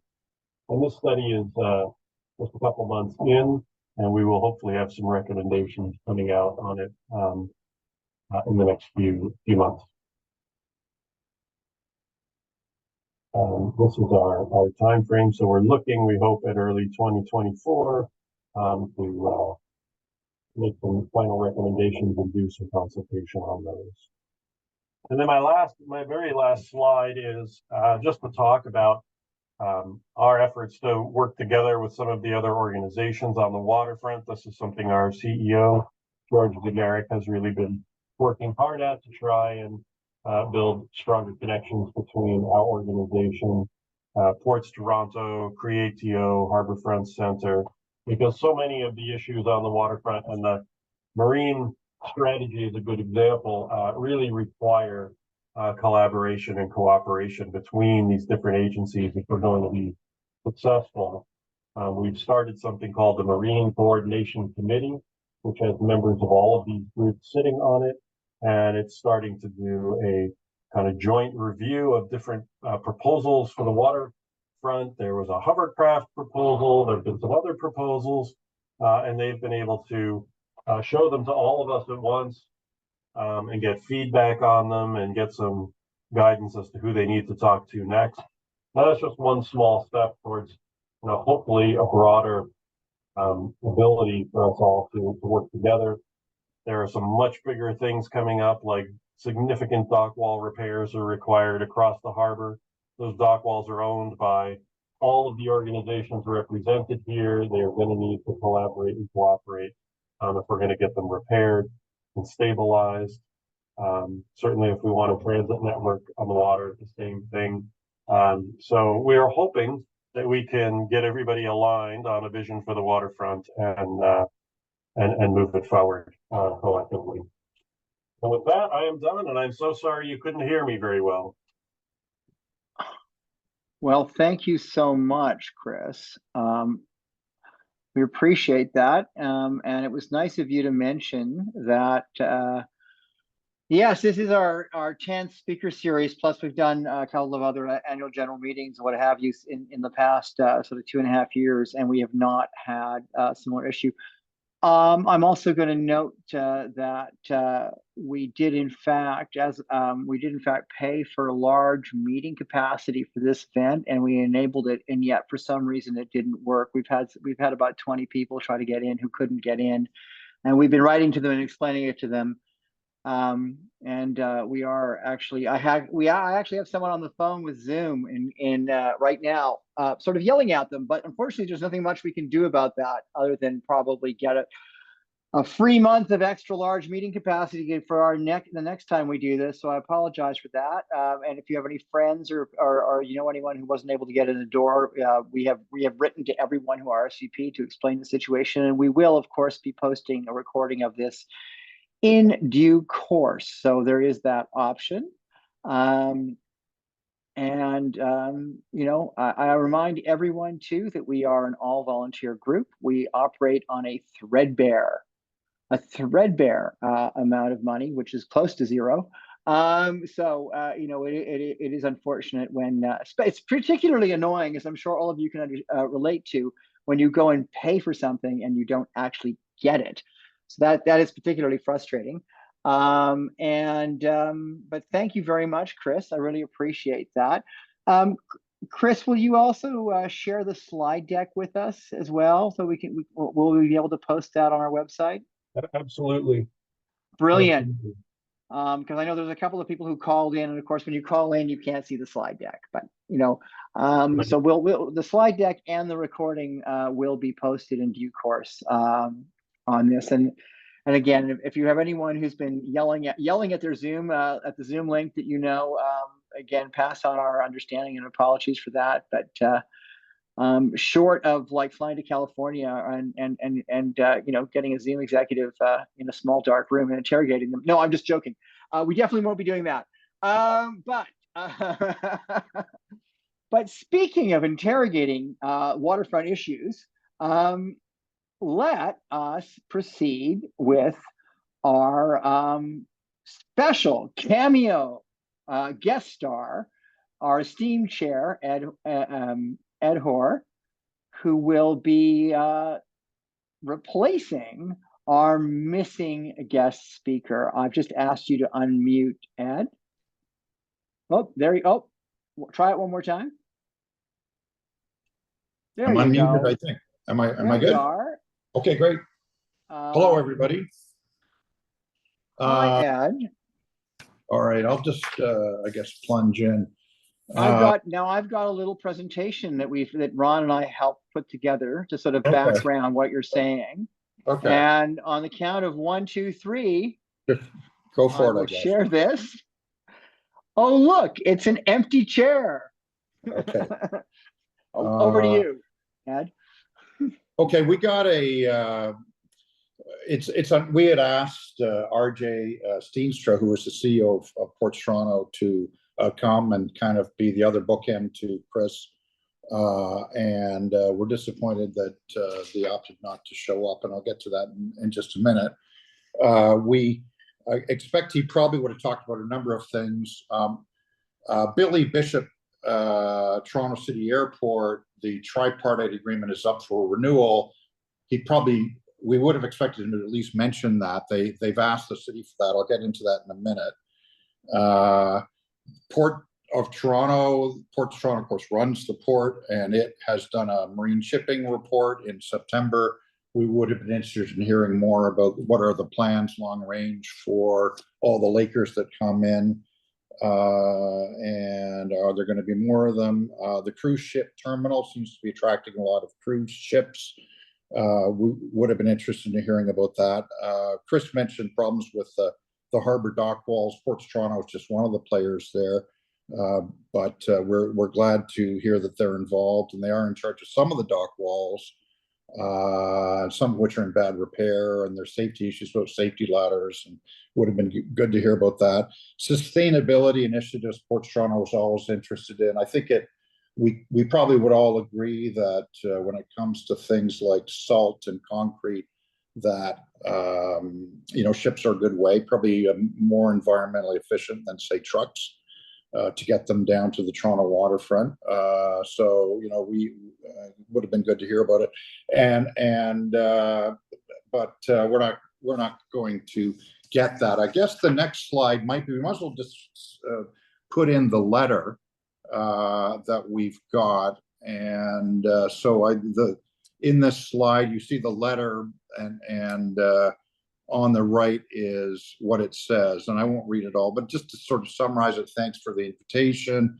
And this study is just a couple months in, and we will hopefully have some recommendations coming out on it in the next few months. This is our time frame, so we're looking, we hope, at early 2024 to make some final recommendations and do some consultation on those. And then my very last slide is just to talk about our efforts to work together with some of the other organizations on the waterfront. This is something our CEO, George Gederick, has really been working hard at to try and build stronger connections between our organization, Ports Toronto, Creatio, Harborfront Center, because so many of the issues on the waterfront, and the marine strategy is a good example, really require collaboration and cooperation between these different agencies if we're going to be successful. We've started something called the Marine Coordination Committee, which has members of all of these groups sitting on it, and it's starting to do a kind of joint review of different proposals for the waterfront. There was a hovercraft proposal, there have been some other proposals, and they've been able to show them to all of us at once, and get feedback on them and get some guidance as to who they need to talk to next. Now, that's just one small step towards, hopefully a broader ability for us all to work together. There are some much bigger things coming up, like significant dock wall repairs are required across the harbor. Those dock walls are owned by all of the organizations represented here. They are going to need to collaborate and cooperate if we're going to get them repaired and stabilized. Certainly if we want a transit network on the water, the same thing. So we are hoping that we can get everybody aligned on a vision for the waterfront and move it forward collectively. And with that, I am done, and I'm so sorry you couldn't hear me very well. Well, thank you so much, Chris. We appreciate that. And it was nice of you to mention that, yes, this is our 10th speaker series, plus we've done a couple of other annual general meetings, what have you, in the past sort of 2.5 years, and we have not had a similar issue. I'm also going to note that we did in fact pay for a large meeting capacity for this event, and we enabled it, and yet for some reason it didn't work. We've had about 20 people try to get in who couldn't get in, and we've been writing to them and explaining it to them. We are actually, I actually have someone on the phone with Zoom in right now, sort of yelling at them, but unfortunately there's nothing much we can do about that other than probably get a free month of extra large meeting capacity for the next time we do this. So I apologize for that. And if you have any friends or anyone who wasn't able to get in the door, we have written to everyone who RSVP to explain the situation, and we will of course be posting a recording of this in due course. So there is that option. I remind everyone too that we are an all volunteer group. We operate on a threadbare amount of money, which is close to zero. It is unfortunate when it's particularly annoying, as I'm sure all of you can relate to, when you go and pay for something and you don't actually get it. So that is particularly frustrating. But thank you very much, Chris. I really appreciate that. Chris, will you also share the slide deck with us as well, so will we be able to post that on our website? Absolutely. Brilliant. Because I know there's a couple of people who called in, and of course, when you call in, you can't see the slide deck. But so we'll the slide deck and the recording will be posted in due course on this. And again, if you have anyone who's been yelling at their Zoom at the Zoom link that again, pass on our understanding and apologies for that. But short of like flying to California and getting a Zoom executive in a small dark room and interrogating them. No, I'm just joking. We definitely won't be doing that. But speaking of interrogating waterfront issues, let us proceed with our special cameo guest star, our esteemed chair, Ed Hore, who will be replacing our missing guest speaker. I've just asked you to unmute Ed. Oh, there you go. Oh, try it one more time. There I'm you unmuted, go. I think. Am I There good? we are. Okay, great. Hello, everybody. Hi, Ed. All right, I'll just, I guess, plunge in. I've got a little presentation that Ron and I helped put together to sort of Okay. background what you're saying. Okay, And on the count of 1, 2, 3, go I for it, will I guess. share this. Oh, look, it's an empty chair. Okay. Over to you, Ed. Okay, we got a, we had asked RJ Steenstra, who was the CEO of Ports Toronto, to come and kind of be the other bookend to Chris. And we're disappointed that they opted not to show up, and I'll get to that in just a minute. We expect he probably would have talked about a number of things. Billy Bishop, Toronto City Airport, the tripartite agreement is up for renewal. We would have expected him to at least mention that. They've asked the city for that. I'll get into that in a minute. Port of Toronto, of course, runs the port, and it has done a marine shipping report in September. We would have been interested in hearing more about what are the plans long range for all the Lakers that come in, and are there going to be more of them? The cruise ship terminal seems to be attracting a lot of cruise ships. We would have been interested in hearing about that. Chris mentioned problems with the harbor dock walls. Ports Toronto is just one of the players there, but we're glad to hear that they're involved, and they are in charge of some of the dock walls, some of which are in bad repair, and there's safety issues with safety ladders, and would have been good to hear about that. Sustainability initiatives Ports Toronto was always interested in. I think we probably would all agree that when it comes to things like salt and concrete, that ships are a good way, probably more environmentally efficient than, say, trucks, to get them down to the Toronto waterfront. So we would have been good to hear about it, but we're not going to get that. I guess the next slide might be, we might as well just put in the letter that we've got, and in this slide you see the letter, and on the right is what it says, and I won't read it all, but just to sort of summarize it: thanks for the invitation.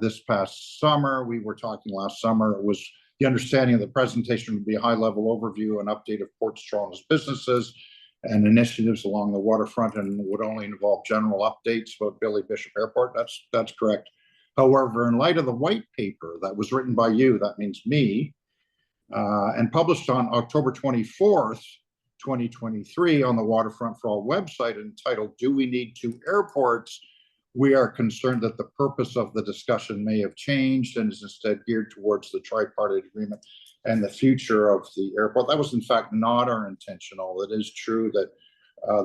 This past summer, we were talking last summer, it was the understanding of the presentation would be a high-level overview and update of Ports Toronto's businesses and initiatives along the waterfront, and would only involve general updates about Billy Bishop Airport. That's correct. However, in light of the white paper that was written by you, that means me, and published on October 24th, 2023 on the Waterfront for All website, entitled "Do We Need Two Airports?" we are concerned that the purpose of the discussion may have changed and is instead geared towards the tripartite agreement and the future of the airport. That was in fact not our intentional. It is true that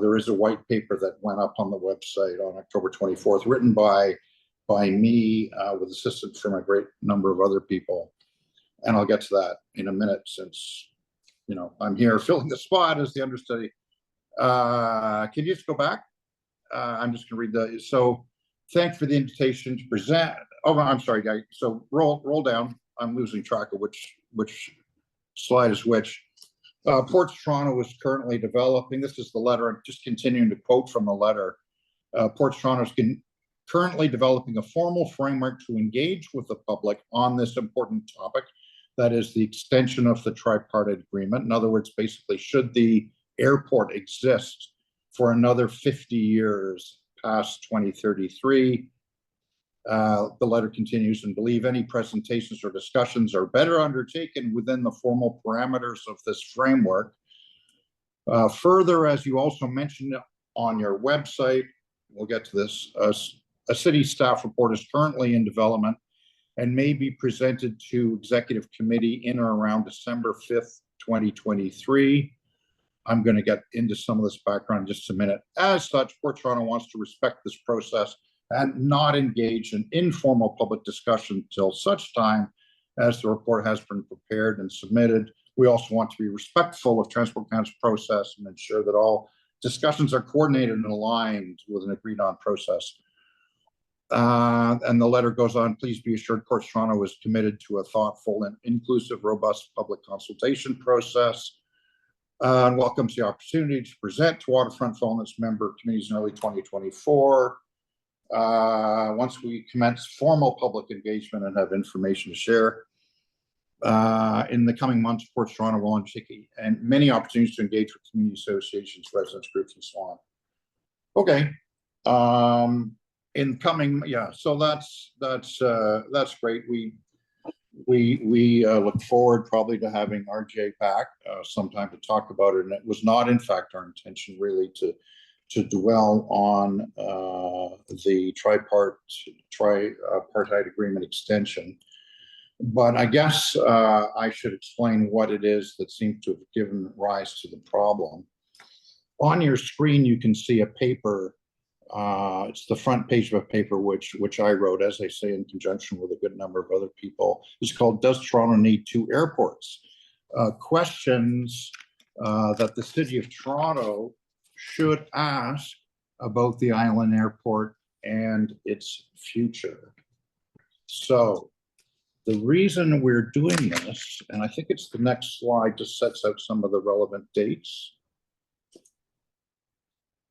there is a white paper that went up on the website on October 24th, written by me, with assistance from a great number of other people. And I'll get to that in a minute, since I'm here filling the spot as the understudy. Can you just go back? I'm just going to read so thanks for the invitation to present. Oh, I'm sorry, guys. So roll down. I'm losing track of which slide is which. Ports Toronto is currently developing. This is the letter. I'm just continuing to quote from the letter. Ports Toronto is currently developing a formal framework to engage with the public on this important topic. That is the extension of the tripartite agreement. In other words, basically, should the airport exist for another 50 years past 2033? The letter continues, and believe any presentations or discussions are better undertaken within the formal parameters of this framework. Further, as you also mentioned on your website, we'll get to this, a city staff report is currently in development and may be presented to executive committee in or around December 5th, 2023. I'm going to get into some of this background in just a minute. As such, Port Toronto wants to respect this process and not engage in informal public discussion until such time as the report has been prepared and submitted. We also want to be respectful of Transport Canada's process and ensure that all discussions are coordinated and aligned with an agreed on process. And the letter goes on, please be assured Port Toronto is committed to a thoughtful and inclusive, robust public consultation process, and welcomes the opportunity to present to Waterfront for all its member committees in early 2024. Once we commence formal public engagement and have information to share. In the coming months, Port Toronto will undertake and many opportunities to engage with community associations, residents groups, and so on. Okay. So that's great. We look forward probably to having RJ back sometime to talk about it. And it was not, in fact, our intention really to dwell on the tripartite agreement extension. But I guess I should explain what it is that seems to have given rise to the problem. On your screen, you can see a paper. It's the front page of a paper which I wrote, as I say, in conjunction with a good number of other people. It's called "Does Toronto Need Two Airports?" Questions that the City of Toronto should ask about the island airport and its future. So the reason we're doing this, and I think it's the next slide, just sets out some of the relevant dates.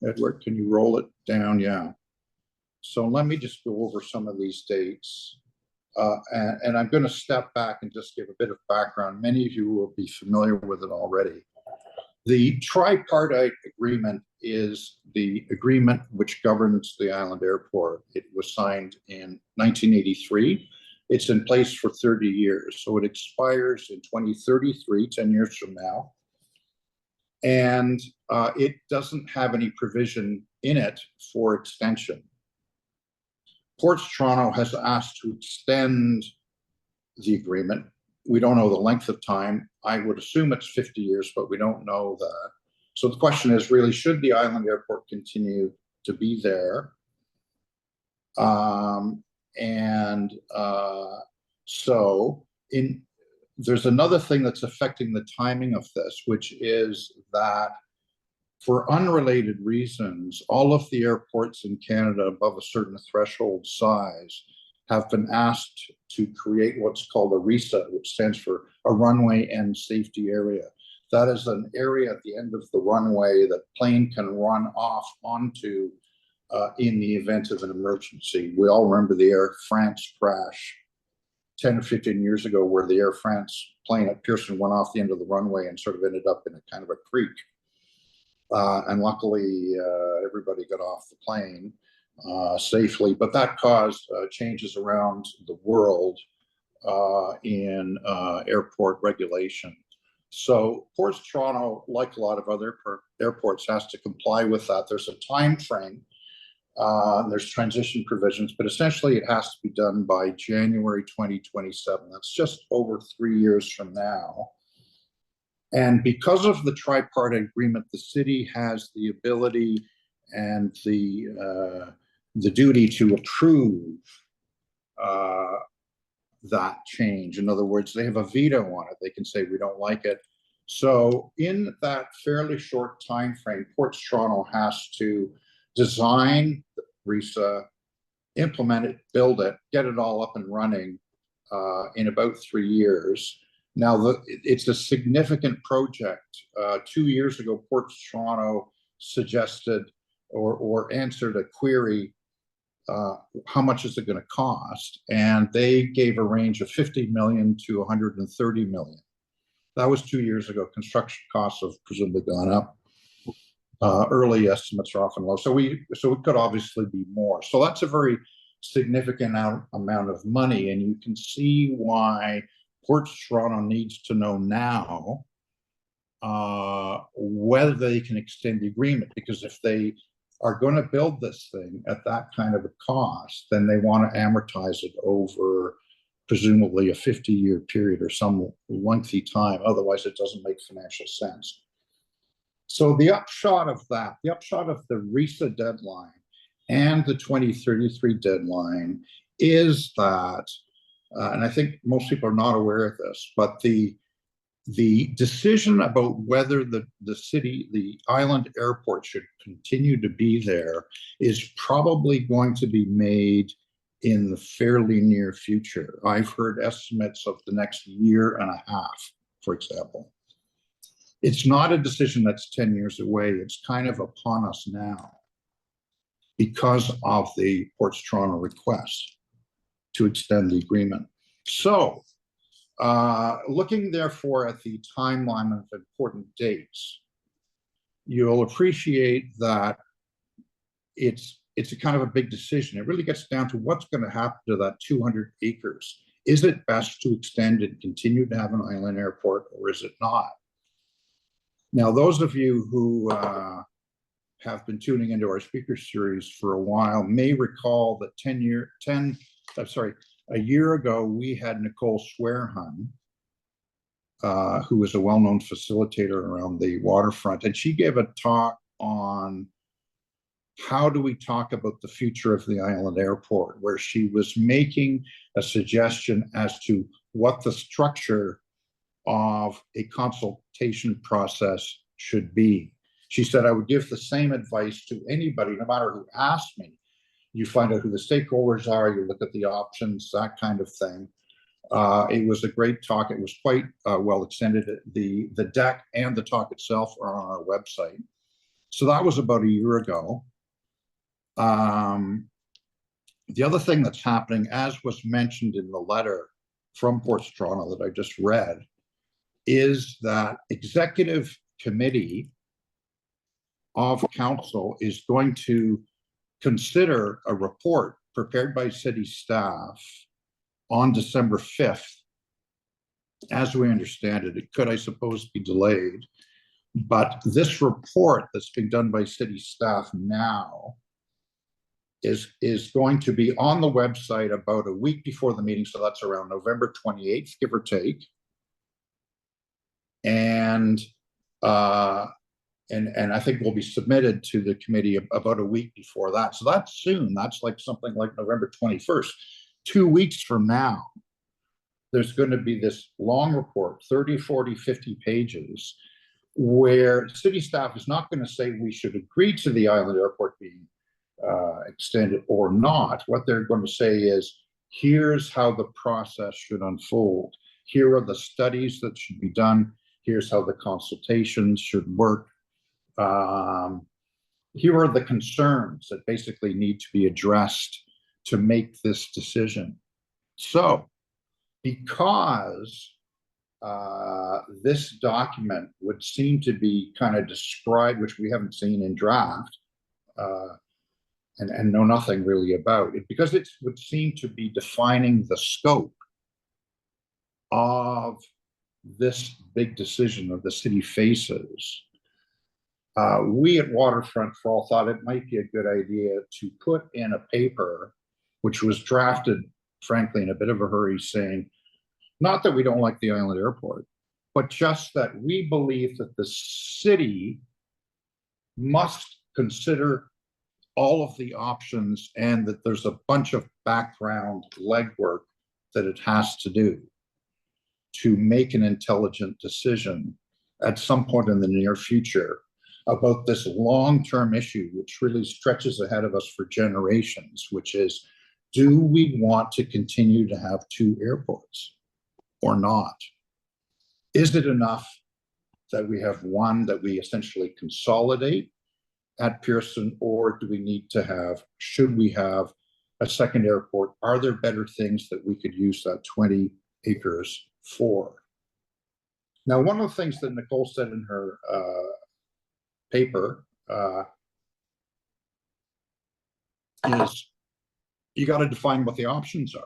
Edward, can you roll it down? Yeah. So let me just go over some of these dates. And I'm going to step back and just give a bit of background. Many of you will be familiar with it already. The tripartite agreement is the agreement which governs the island airport. It was signed in 1983. It's in place for 30 years. So it expires in 2033, 10 years from now. And it doesn't have any provision in it for extension. Port Toronto has asked to extend the agreement. We don't know the length of time. I would assume it's 50 years, but we don't know that. So the question is really, should the island airport continue to be there? There's another thing that's affecting the timing of this, which is that for unrelated reasons, all of the airports in Canada above a certain threshold size have been asked to create what's called a RESA, which stands for a runway end safety area. That is an area at the end of the runway that plane can run off onto in the event of an emergency. We all remember the Air France crash 10 or 15 years ago, where the Air France plane at Pearson went off the end of the runway and sort of ended up in a kind of a creek. And luckily, everybody got off the plane safely, but that caused changes around the world in airport regulation. So Port Toronto, like a lot of other airports, has to comply with that. There's a time frame. There's transition provisions, but essentially it has to be done by January 2027. That's just over 3 years from now. And because of the tripartite agreement, the city has the ability and the duty to approve that change. In other words, they have a veto on it. They can say, we don't like it. So in that fairly short time frame, Port Toronto has to design the RESA, implement it, build it, get it all up and running in about 3 years. Now, it's a significant project. 2 years ago, Port Toronto suggested or answered a query, how much is it going to cost? And they gave a range of 50 million to 130 million. That was 2 years ago. Construction costs have presumably gone up. Early estimates are often low. So it could obviously be more. So that's a very significant amount of money. And you can see why Port Toronto needs to know now whether they can extend the agreement, because if they are going to build this thing at that kind of a cost, then they want to amortize it over presumably a 50-year period or some lengthy time. Otherwise, it doesn't make financial sense. So the upshot of that, the upshot of the RISA deadline and the 2033 deadline is that, and I think most people are not aware of this, but the decision about whether the island airport should continue to be there is probably going to be made in the fairly near future. I've heard estimates of the next year and a half, for example. It's not a decision that's 10 years away. It's kind of upon us now because of the Ports Toronto request to extend the agreement. So, looking therefore at the timeline of important dates, you'll appreciate that it's a kind of a big decision. It really gets down to what's going to happen to that 200 acres. Is it best to extend and continue to have an island airport, or is it not? Now, those of you who have been tuning into our speaker series for a while may recall that a year ago, we had Nicole Swearhun, who is a well-known facilitator around the waterfront, and she gave a talk on how do we talk about the future of the island airport, where she was making a suggestion as to what the structure of a consultation process should be. She said, I would give the same advice to anybody, no matter who asked me. You find out who the stakeholders are, you look at the options, that kind of thing. It was a great talk. It was quite well extended. The deck and the talk itself are on our website. So that was about a year ago. The other thing that's happening, as was mentioned in the letter from Ports Toronto that I just read, is that executive committee of council is going to consider a report prepared by city staff on December 5th. As we understand it, it could, I suppose, be delayed. But this report that's being done by city staff now is going to be on the website about a week before the meeting. So that's around November 28th, give or take. And I think will be submitted to the committee about a week before that. So that's soon. That's like something like November 21st. 2 weeks from now, there's going to be this long report, 30, 40, 50 pages, where city staff is not going to say we should agree to the island airport being extended or not. What they're going to say is, here's how the process should unfold. Here are the studies that should be done. Here's how the consultations should work. Here are the concerns that basically need to be addressed to make this decision. So, because this document would seem to be kind of described, which we haven't seen in draft, and know nothing really about it, because it would seem to be defining the scope of this big decision that the city faces. We at Waterfront for All thought it might be a good idea to put in a paper, which was drafted, frankly, in a bit of a hurry, saying, not that we don't like the island airport, but just that we believe that the city must consider all of the options and that there's a bunch of background legwork that it has to do to make an intelligent decision at some point in the near future about this long-term issue, which really stretches ahead of us for generations, which is, do we want to continue to have two airports or not? Is it enough that we have one that we essentially consolidate at Pearson, or do we need to have, should we have a second airport? Are there better things that we could use that 20 acres for? Now, one of the things that Nicole said in her paper is you got to define what the options are,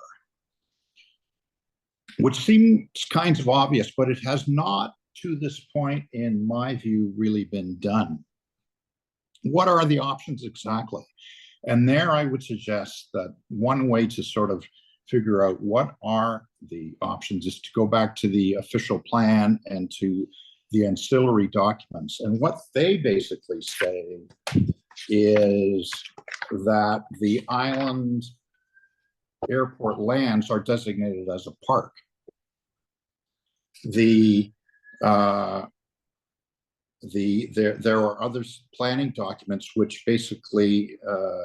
which seems kinds of obvious, but it has not, to this point, in my view, really been done. What are the options exactly? And there I would suggest that one way to sort of figure out what are the options is to go back to the official plan and to the ancillary documents. And what they basically say is that the island airport lands are designated as a park. There are other planning documents which basically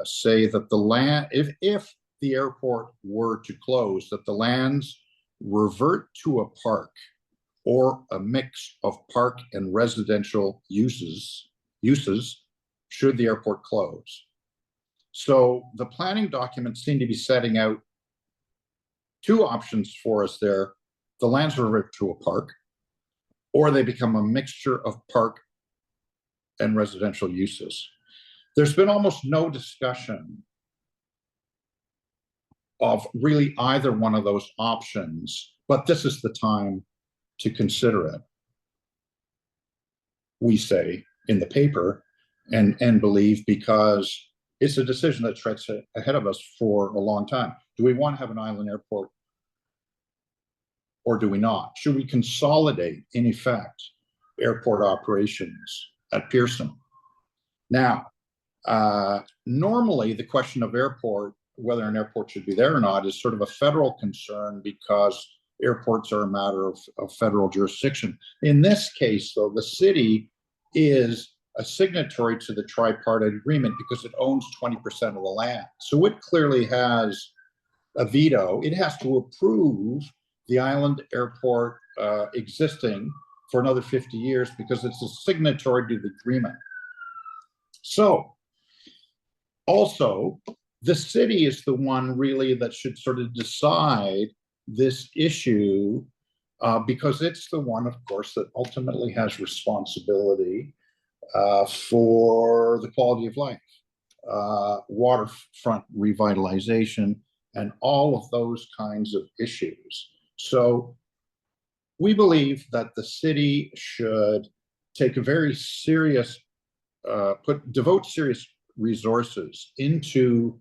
say that the land, if the airport were to close, that the lands revert to a park or a mix of park and residential uses should the airport close. So the planning documents seem to be setting out two options for us there. The lands revert to a park, or they become a mixture of park and residential uses. There's been almost no discussion of really either one of those options, but this is the time to consider it, we say in the paper, and believe, because it's a decision that treads ahead of us for a long time. Do we want to have an island airport or do we not? Should we consolidate, in effect, airport operations at Pearson? Now, normally the question of whether an airport should be there or not, is sort of a federal concern because airports are a matter of federal jurisdiction. In this case, though, the city is a signatory to the tripartite agreement because it owns 20% of the land. So it clearly has a veto. It has to approve the island airport existing for another 50 years because it's a signatory to the agreement. So also, the city is the one really that should sort of decide this issue because it's the one, of course, that ultimately has responsibility for the quality of life, waterfront revitalization, and all of those kinds of issues. So we believe that the city should take a very serious, devote serious resources into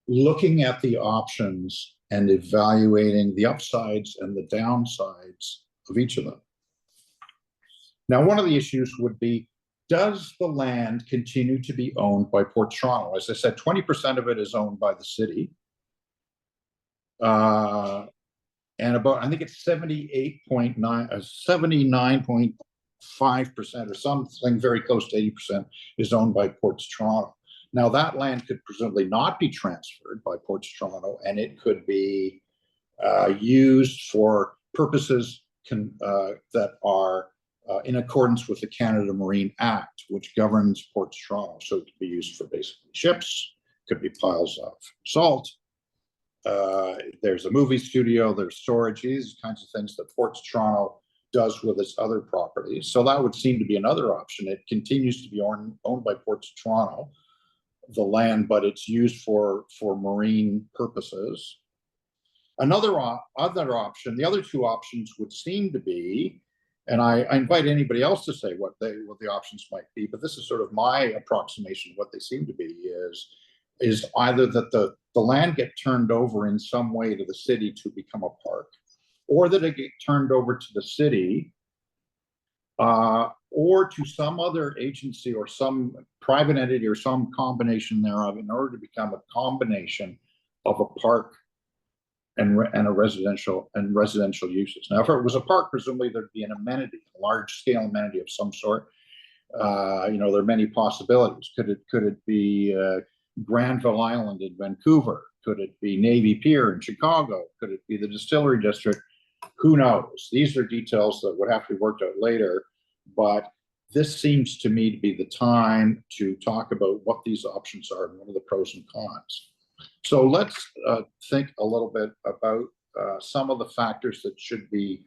looking at the options and evaluating the upsides and the downsides of each of them. Now, one of the issues would be, does the land continue to be owned by Port Toronto? As I said, 20% of it is owned by the city. And about, I think it's 79.5% or something very close to 80% is owned by Ports Toronto. Now that land could presumably not be transferred by Ports Toronto, and it could be used for purposes that are in accordance with the Canada Marine Act, which governs Ports Toronto. So it could be used for basically ships, could be piles of salt. There's a movie studio, there's storage, these kinds of things that Ports Toronto does with its other properties. So that would seem to be another option. It continues to be owned by Ports Toronto, the land, but it's used for marine purposes. Other option, the other two options would seem to be, and I invite anybody else to say what the options might be, but this is sort of my approximation of what they seem to be, is either that the land get turned over in some way to the city to become a park, or that it get turned over to the city or to some other agency or some private entity or some combination thereof in order to become a combination of a park and a residential uses. Now, if it was a park, presumably there'd be an amenity, a large scale amenity of some sort. There are many possibilities. Could it be Granville Island in Vancouver? Could it be Navy Pier in Chicago? Could it be the Distillery District? Who knows? These are details that would have to be worked out later, but this seems to me to be the time to talk about what these options are and what are the pros and cons. So let's think a little bit about some of the factors that should be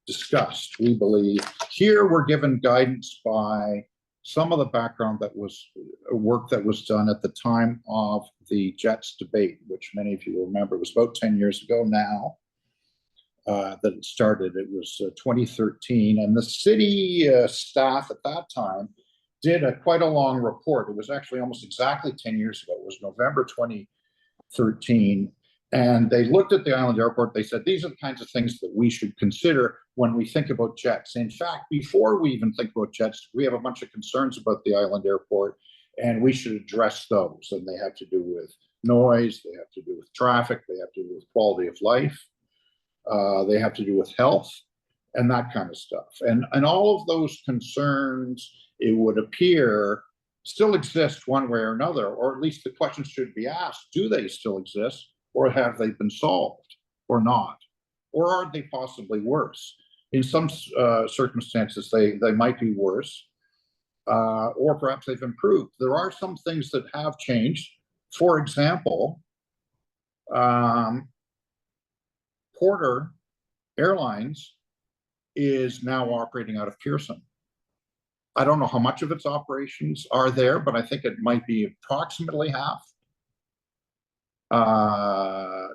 discussed. We believe here we're given guidance by some of the background that was work that was done at the time of the JETS debate, which many of you will remember. It was about 10 years ago now that it started. It was 2013, and the city staff at that time did quite a long report. It was actually almost exactly 10 years ago. It was November 2013, and they looked at the island airport. They said, these are the kinds of things that we should consider when we think about jets. In fact, before we even think about jets, we have a bunch of concerns about the island airport, and we should address those. And they have to do with noise, they have to do with traffic, they have to do with quality of life, they have to do with health, and that kind of stuff. And all of those concerns, it would appear, still exist one way or another, or at least the question should be asked, do they still exist, or have they been solved, or not? Or are they possibly worse? In some circumstances, they might be worse, or perhaps they've improved. There are some things that have changed. For example, Porter Airlines is now operating out of Pearson. I don't know how much of its operations are there, but I think it might be approximately half.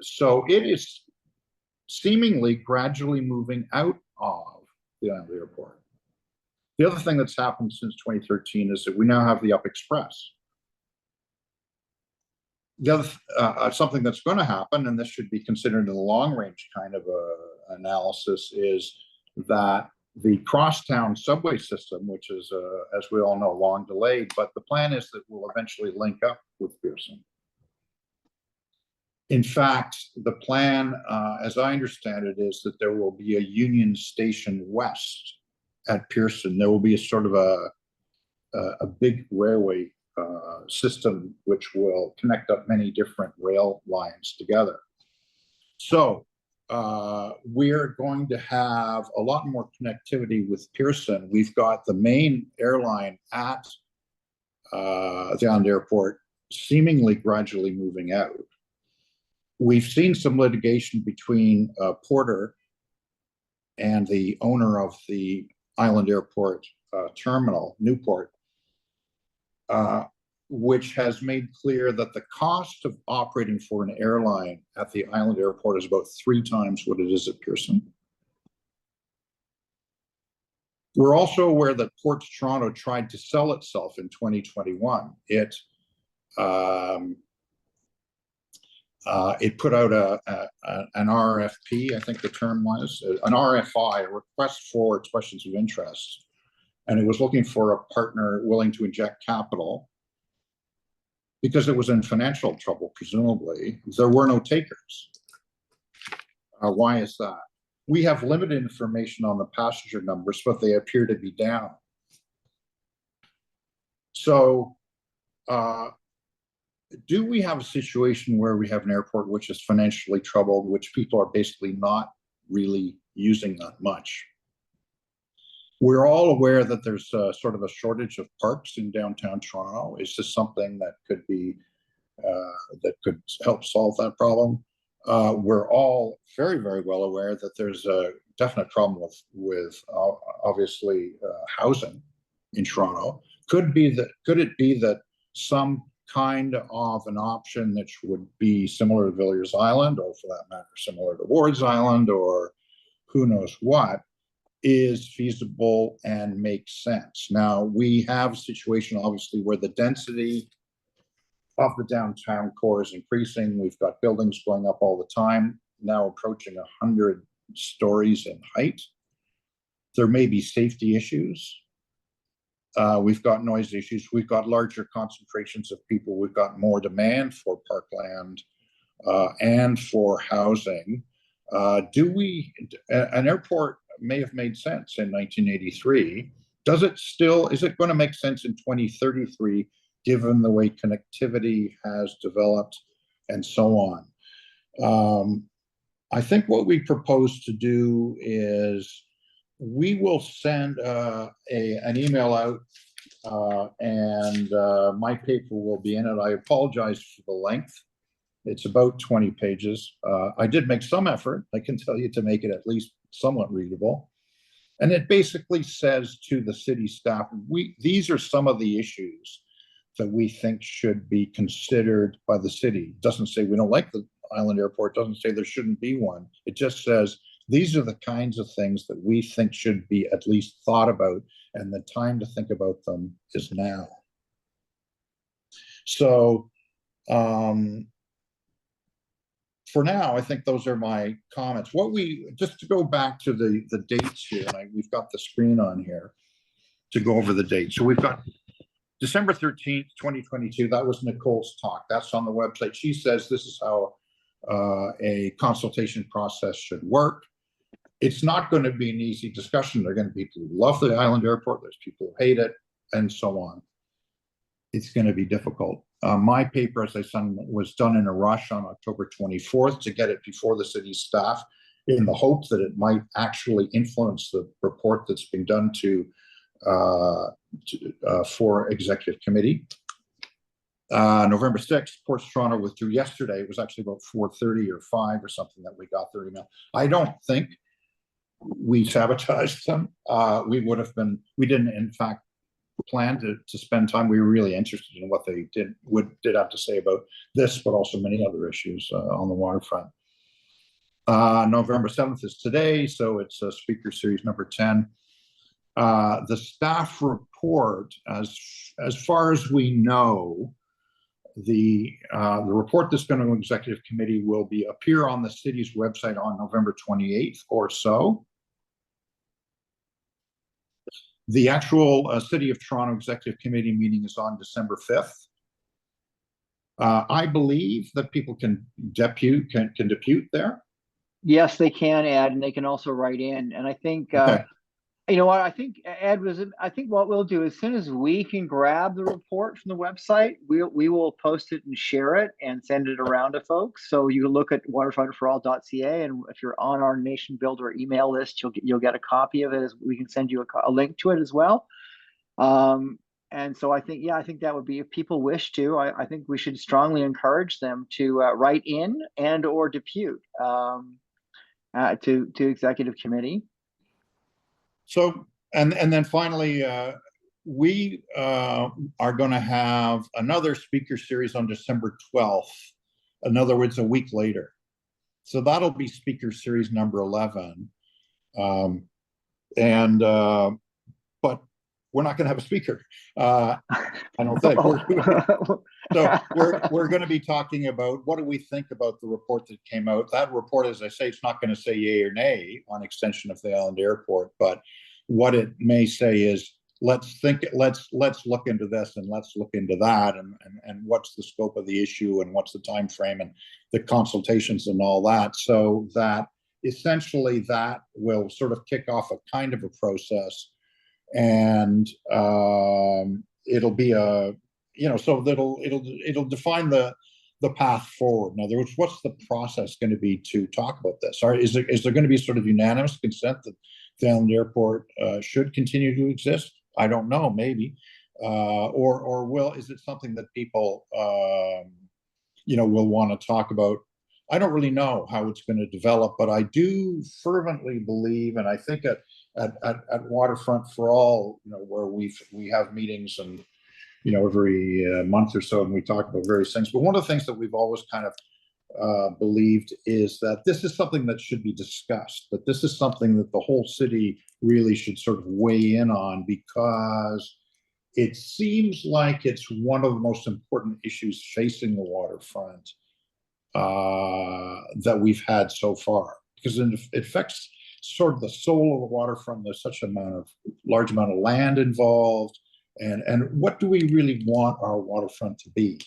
So it is seemingly gradually moving out of the island airport. The other thing that's happened since 2013 is that we now have the Up Express. The other something that's going to happen, and this should be considered in the long range kind of analysis, is that the crosstown subway system, which is, as we all know, long delayed, but the plan is that we'll eventually link up with Pearson. In fact, the plan, as I understand it, is that there will be a Union Station West at Pearson. There will be a sort of a big railway system which will connect up many different rail lines together. So we're going to have a lot more connectivity with Pearson. We've got the main airline at the island airport seemingly gradually moving out. We've seen some litigation between Porter and the owner of the island airport terminal, Newport, which has made clear that the cost of operating for an airline at the island airport is about 3 times what it is at Pearson. We're also aware that Ports Toronto tried to sell itself in 2021. It put out an RFP, I think the term was, an RFI, a request for expressions of interest. And it was looking for a partner willing to inject capital because it was in financial trouble, presumably. There were no takers. Why is that? We have limited information on the passenger numbers, but they appear to be down. So, do we have a situation where we have an airport which is financially troubled, which people are basically not really using that much? We're all aware that there's sort of a shortage of parks in downtown Toronto. Is this something that could be that could help solve that problem? We're all very, very well aware that there's a definite problem with obviously housing in Toronto. Could it be that some kind of an option that would be similar to Villiers Island, or for that matter, similar to Ward's Island, or who knows what, is feasible and makes sense? Now, we have a situation, obviously, where the density of the downtown core is increasing. We've got buildings going up all the time, now approaching 100 stories in height. There may be safety issues. We've got noise issues. We've got larger concentrations of people. We've got more demand for parkland and for housing. An airport may have made sense in 1983. Is it going to make sense in 2033, given the way connectivity has developed and so on? I think what we propose to do is we will send an email out, and my paper will be in it. I apologize for the length. It's about 20 pages. I did make some effort, I can tell you, to make it at least somewhat readable. And it basically says to the city staff, these are some of the issues that we think should be considered by the city. It doesn't say we don't like the island airport, doesn't say there shouldn't be one. It just says these are the kinds of things that we think should be at least thought about, and the time to think about them is now. So for now, I think those are my comments. Just to go back to the dates here, and we've got the screen on here to go over the dates. So we've got December 13th, 2022. That was Nicole's talk. That's on the website. She says this is how a consultation process should work. It's not going to be an easy discussion. There are going to be people who love the island airport. There's people who hate it, and so on. It's going to be difficult. My paper, as I said, was done in a rush on October 24th to get it before the city staff, in the hope that it might actually influence the report that's been done for executive committee. November 6th, Ports Toronto withdrew yesterday. It was actually about 4:30 or 5 or something that we got their email. I don't think we sabotaged them. We didn't in fact plan to spend time. We were really interested in what they did have to say about this, but also many other issues on the waterfront. November 7th is today, so it's speaker series number 10. The staff report, as far as we know, the report that's going to executive committee will appear on the city's website on November 28th or so. The actual City of Toronto Executive Committee meeting is on December 5th. I believe that people can depute there. Yes, they can, Ed, and they can also write in. And I think, Okay. you know what, I think I think what we'll do, as soon as we can grab the report from the website, we will post it and share it and send it around to folks. So you can look at waterfrontforall.ca, and if you're on our Nation Builder email list, you'll get a copy of it. We can send you a link to it as well. And so I think, yeah, I think that would be, if people wish to, I think we should strongly encourage them to write in and or depute to executive committee. So, and then finally, we are going to have another speaker series on December 12th. In other words, a week later. So that'll be speaker series number 11. But we're not going to have a speaker. I don't think. So we're going to be talking about, what do we think about the report that came out? That report, as I say, it's not going to say yay or nay on extension of the island airport, but what it may say is, let's look into this, and let's look into that, and what's the scope of the issue, and what's the time frame, and the consultations and all that, so that essentially that will sort of kick off a kind of a process, and it'll be so it'll define the path forward. In other words, what's the process going to be to talk about this? Or is there going to be sort of unanimous consent that the island airport should continue to exist? I don't know, maybe. Or is it something that people will want to talk about? I don't really know how it's going to develop, but I do fervently believe, and I think at Waterfront for All, where we have meetings and every month or so, and we talk about various things. But one of the things that we've always kind of believed is that this is something that should be discussed, that this is something that the whole city really should sort of weigh in on, because it seems like it's one of the most important issues facing the waterfront that we've had so far, because it affects sort of the soul of the waterfront. There's such a large amount of land involved, and what do we really want our waterfront to be?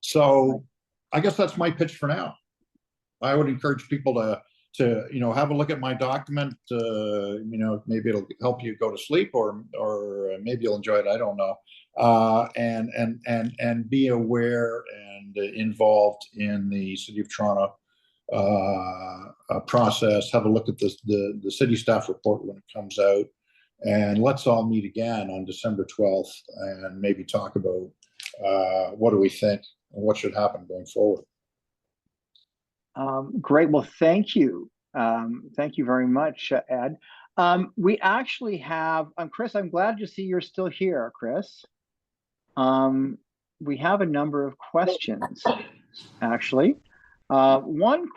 So I guess that's my pitch for now. I would encourage people to have a look at my document. Maybe it'll help you go to sleep, or maybe you'll enjoy it. I don't know. And be aware and involved in the City of Toronto process. Have a look at the city staff report when it comes out, and let's all meet again on December 12th and maybe talk about what do we think and what should happen going forward. Great. Well, thank you. Thank you very much, Ed. We actually have, Chris, I'm glad to see you're still here, Chris. We have a number of questions, actually. One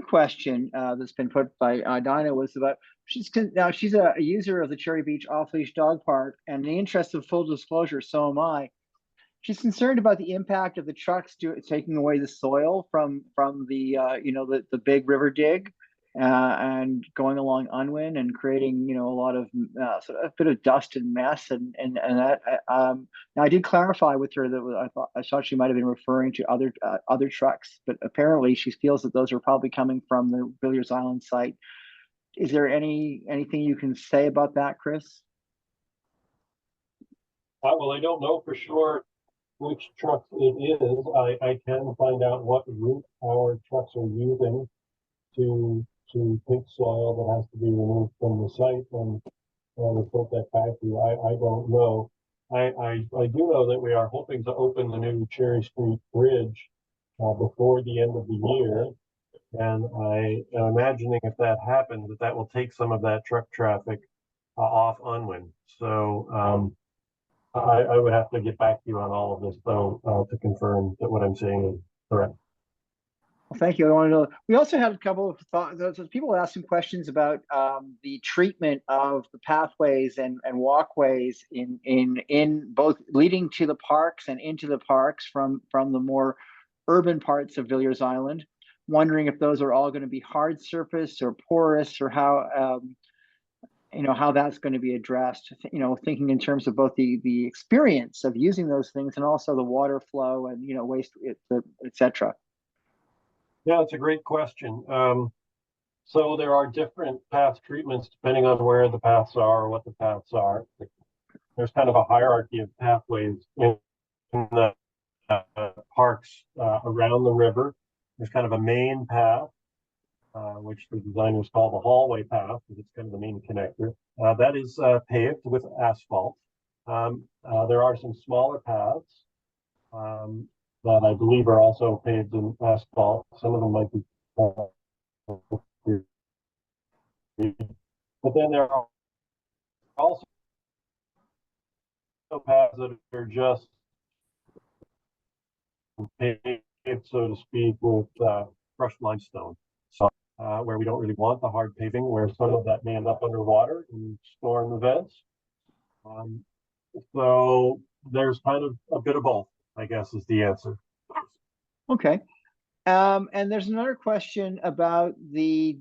question that's been put by Dinah was about, she's a user of the Cherry Beach Off-Leash Dog Park, and in the interest of full disclosure, so am I. she's concerned about the impact of the trucks taking away the soil from the the big river dig, and going along Unwin and creating a lot of sort of a bit of dust and mess, and that now I did clarify with her that I thought she might have been referring to other trucks, but apparently she feels that those are probably coming from the Villiers Island site. Is there anything you can say about that, Chris? Well, I don't know for sure which trucks it is. I can find out what route our trucks are using to pick soil that has to be removed from the site and report that back to you. I don't know. I do know that we are hoping to open the new Cherry Street Bridge before the end of the year. And I am imagining if that happens, that will take some of that truck traffic off Unwin. So I would have to get back to you on all of this, though, to confirm that what I'm saying is correct. Well, thank you. I want to know. We also had a couple of thoughts. People asking questions about the treatment of the pathways and walkways in both leading to the parks and into the parks from the more urban parts of Villiers Island. Wondering if those are all going to be hard surface or porous, or how how that's going to be addressed. Thinking in terms of both the experience of using those things and also the water flow and waste, etc. Yeah, it's a great question. So there are different path treatments depending on where the paths are or what the paths are. There's kind of a hierarchy of pathways in the parks around the river. There's kind of a main path, which the designers call the hallway path, because it's kind of the main connector. That is paved with asphalt. There are some smaller paths that I believe are also paved in asphalt. Some of them might be, but then there are also paths that are just paved, so to speak, with crushed limestone. So where we don't really want the hard paving, where some of that may end up underwater and storm events. So there's kind of a bit of both, I guess, is the answer. Okay. And there's another question about the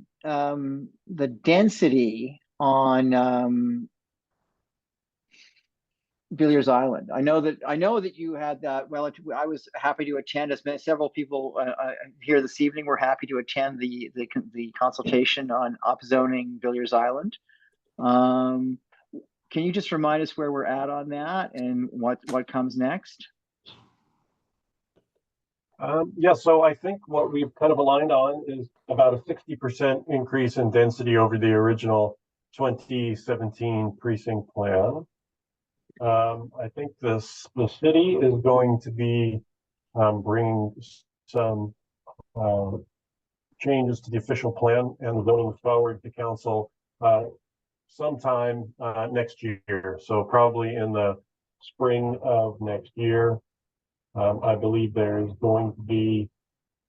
density on Villiers Island. I know that you had that relative. I was happy to attend, as several people here this evening were happy to attend the consultation on upzoning Villiers Island. Can you just remind us where we're at on that and what comes next? Yeah, so I think what we've kind of aligned on is about a 60% increase in density over the original 2017 precinct plan. I think the city is going to be bringing some changes to the official plan and zoning forward to council sometime next year. So probably in the spring of next year. I believe there's going to be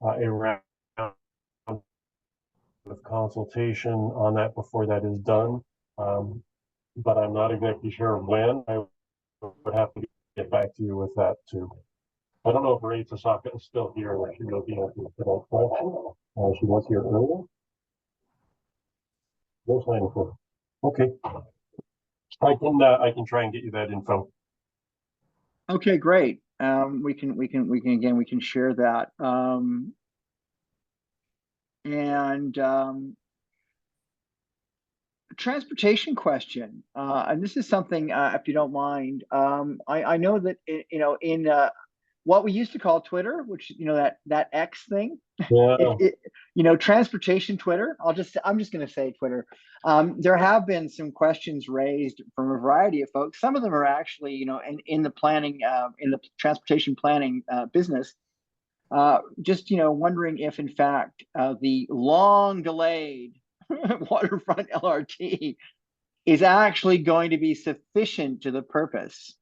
a round of consultation on that before that is done. But I'm not exactly sure when. I would have to get back to you with that too. I don't know if Ray Tasaka is still here or she will be answering to that question. She was here earlier. No sign for. Okay. I can try and get you that info. Okay, great. We can share that. Transportation question, and this is something, if you don't mind, I know that in what we used to call Twitter, which that X thing, Yeah. Transportation Twitter. I'm just going to say Twitter. There have been some questions raised from a variety of folks. Some of them are actually, in the planning, in the transportation planning business. Just wondering if, in fact, the long delayed Waterfront LRT is actually going to be sufficient to the purpose,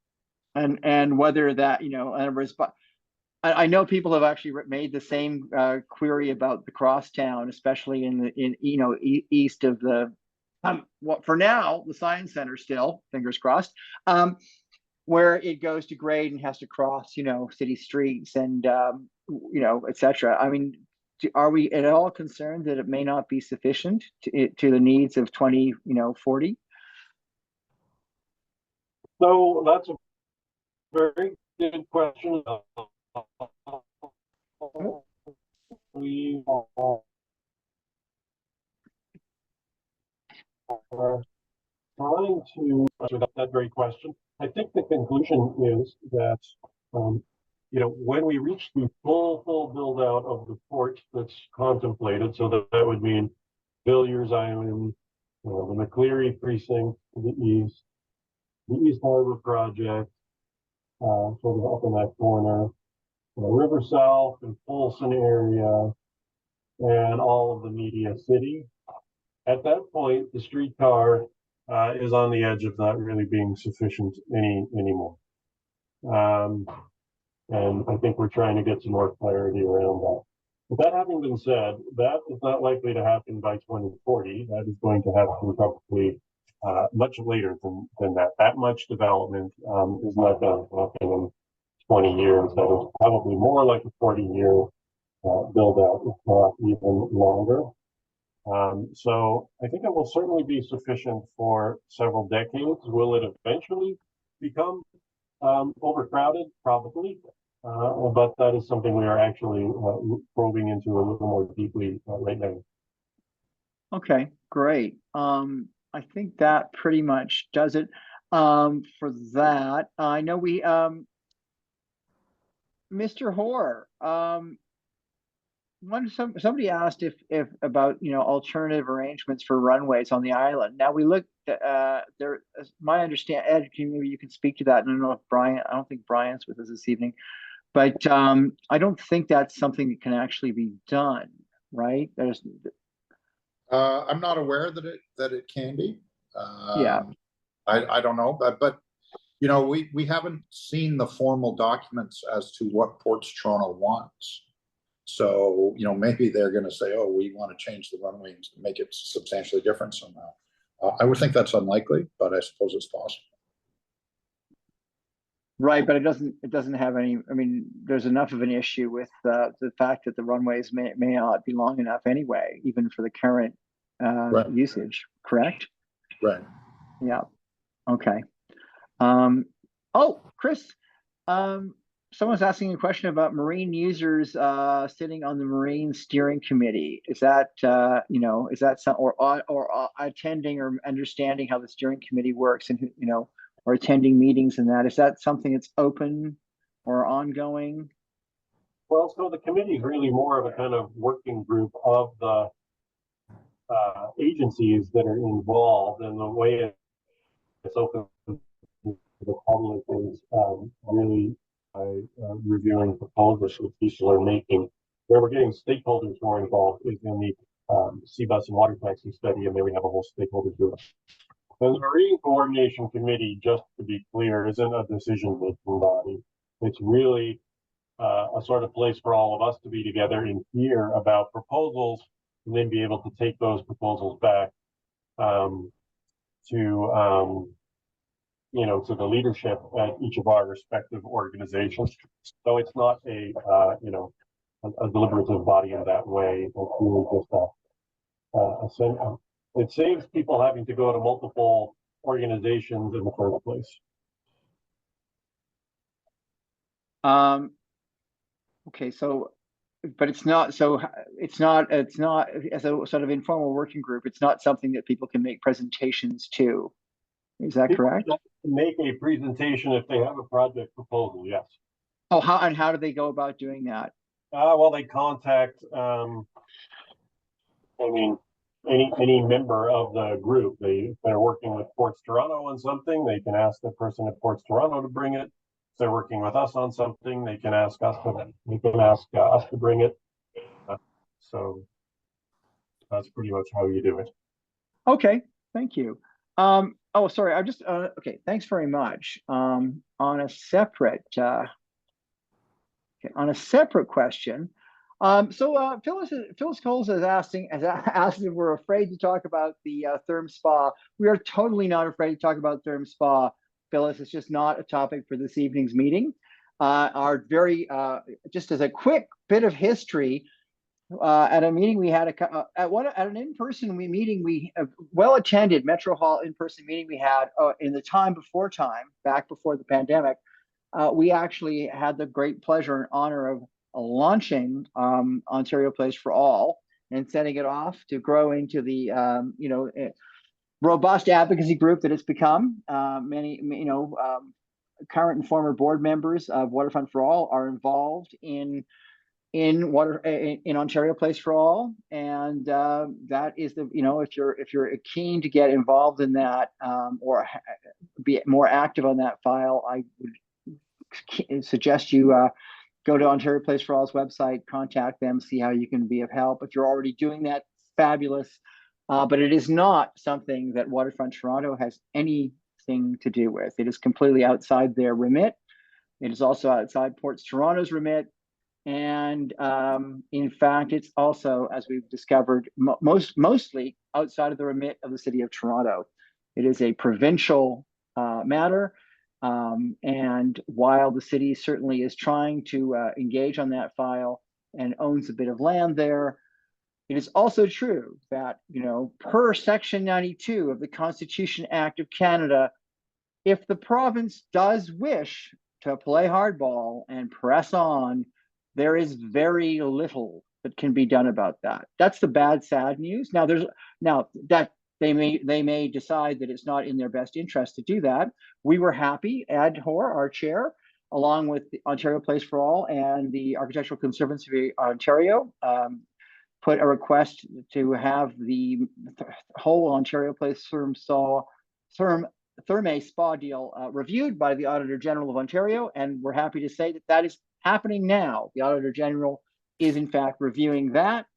and whether that I know people have actually made the same query about the crosstown, especially east of the for now the Science Center. Still, fingers crossed. where it goes to grade and has to cross, city streets and, et cetera. I mean, are we at all concerned that it may not be sufficient to the needs of 2040? So that's a very good question. We are trying to answer that very question. I think the conclusion is that, when we reach the full build out of the port that's contemplated, so that would mean Villiers Island, the McCleary precinct to the East Harbor project, sort of up in that corner, River South and Folsom area, and all of the media city. At that point, the streetcar is on the edge of not really being sufficient anymore. And I think we're trying to get some more clarity around that. But that having been said, that is not likely to happen by 2040. That is going to happen probably much later than that. That much development is not going to happen in 20 years. That is probably more like a 40-year build out, if not even longer. So I think it will certainly be sufficient for several decades. Will it eventually become overcrowded? Probably. But that is something we are actually probing into a little more deeply right now. Okay, great. I think that pretty much does it for that. I know we, Mr. Hore, somebody asked if about alternative arrangements for runways on the island. Now we looked there. My understanding, Ed, maybe you can speak to that. I don't know if Brian. I don't think Brian's with us this evening, but I don't think that's something that can actually be done. Right? I'm not aware that it can be. Yeah. I don't know, but we haven't seen the formal documents as to what Ports Toronto wants. So, maybe they're going to say, oh, we want to change the runway and make it substantially different somehow. I would think that's unlikely, but I suppose it's possible. Right, but it doesn't have any. I mean, there's enough of an issue with the fact that the runways may not be long enough anyway, even for the current Right. usage. Correct? Right. Yeah. Okay. Chris, someone's asking a question about marine users sitting on the marine steering committee. Is that is that some or attending or understanding how the steering committee works and or attending meetings and that? Is that something that's open or ongoing? Well, so the committee is really more of a kind of working group of the agencies that are involved, and the way it's open to the public is really by reviewing proposals that people are making. Where we're getting stakeholders more involved is in the CBUS and water taxi study, and then we have a whole stakeholder group. The Marine Coordination Committee, just to be clear, isn't a decision-making body. It's really a sort of place for all of us to be together and hear about proposals, and then be able to take those proposals back to the leadership at each of our respective organizations. So it's not a deliberative body in that way. It's really just it saves people having to go to multiple organizations in the first place. Okay, so, but it's not as a sort of informal working group. It's not something that people can make presentations to. Is that correct? Make a presentation if they have a project proposal. Yes. Oh, how do they go about doing that? Well, they contact. Any member of the group. They're working with Ports Toronto on something, they can ask the person at Ports Toronto to bring it. If they're working with us on something, they can ask us to bring it. So that's pretty much how you do it. Okay, thank you. Sorry, I just okay, thanks very much. On a separate question. Phyllis Coles is asking if we're afraid to talk about the Therm Spa. We are totally not afraid to talk about Therm Spa. Phyllis, it's just not a topic for this evening's meeting. Just as a quick bit of history, at a meeting we had at an in-person meeting, we well-attended Metro Hall in-person meeting we had in the time, back before the pandemic. We actually had the great pleasure and honor of launching Ontario Place for All and setting it off to grow into the robust advocacy group that it's become. Many current and former board members of Waterfront for All are involved in Ontario Place for All, and that is if you're keen to get involved in that or be more active on that file, I would suggest you go to Ontario Place for All's website, contact them, see how you can be of help. If you're already doing that, fabulous. But it is not something that Waterfront Toronto has anything to do with. It is completely outside their remit. It is also outside Ports Toronto's remit. And in fact, it's also, as we've discovered, mostly outside of the remit of the City of Toronto. It is a provincial matter. And while the city certainly is trying to engage on that file and owns a bit of land there, it is also true that, per Section 92 of the Constitution Act of Canada, if the province does wish to play hardball and press on, there is very little that can be done about that. That's the bad, sad news. Now that they may decide that it's not in their best interest to do that. We were happy, Ed Hore, our chair, along with the Ontario Place for All and the Architectural Conservancy of Ontario, put a request to have the whole Ontario Place Therme Spa deal reviewed by the Auditor General of Ontario, and we're happy to say that that is happening now. The Auditor General is in fact reviewing that.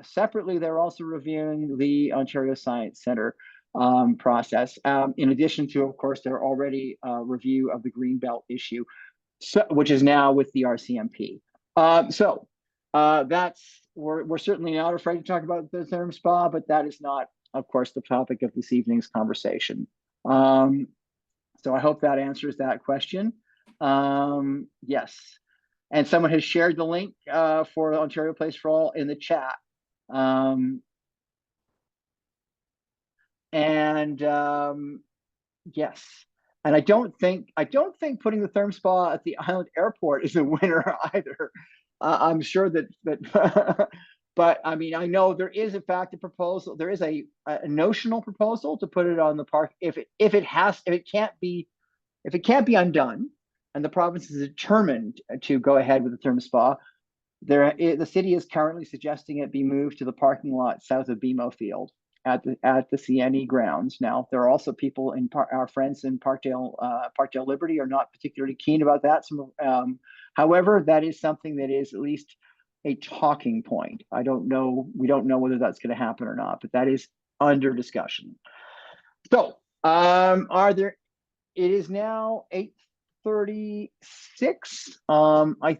Separately, they're also reviewing the Ontario Science Centre process, in addition to, of course, their already review of the Greenbelt issue, which is now with the RCMP. We're certainly not afraid to talk about the Therme Spa, but that is not, of course, the topic of this evening's conversation. So I hope that answers that question. Yes. And someone has shared the link for Ontario Place for All in the chat. Yes. And I don't think putting the Therme Spa at the Island Airport is a winner either. I'm sure that but I mean, I know there is in fact a proposal. There is a notional proposal to put it on the park if it can't be undone, and the province is determined to go ahead with the Therme Spa. The city is currently suggesting it be moved to the parking lot south of BMO Field at the CNE grounds. Now, there are also people our friends in Parkdale Liberty are not particularly keen about that. However, that is something that is at least a talking point. We don't know whether that's going to happen or not, but that is under discussion. So, it is now 8:36. I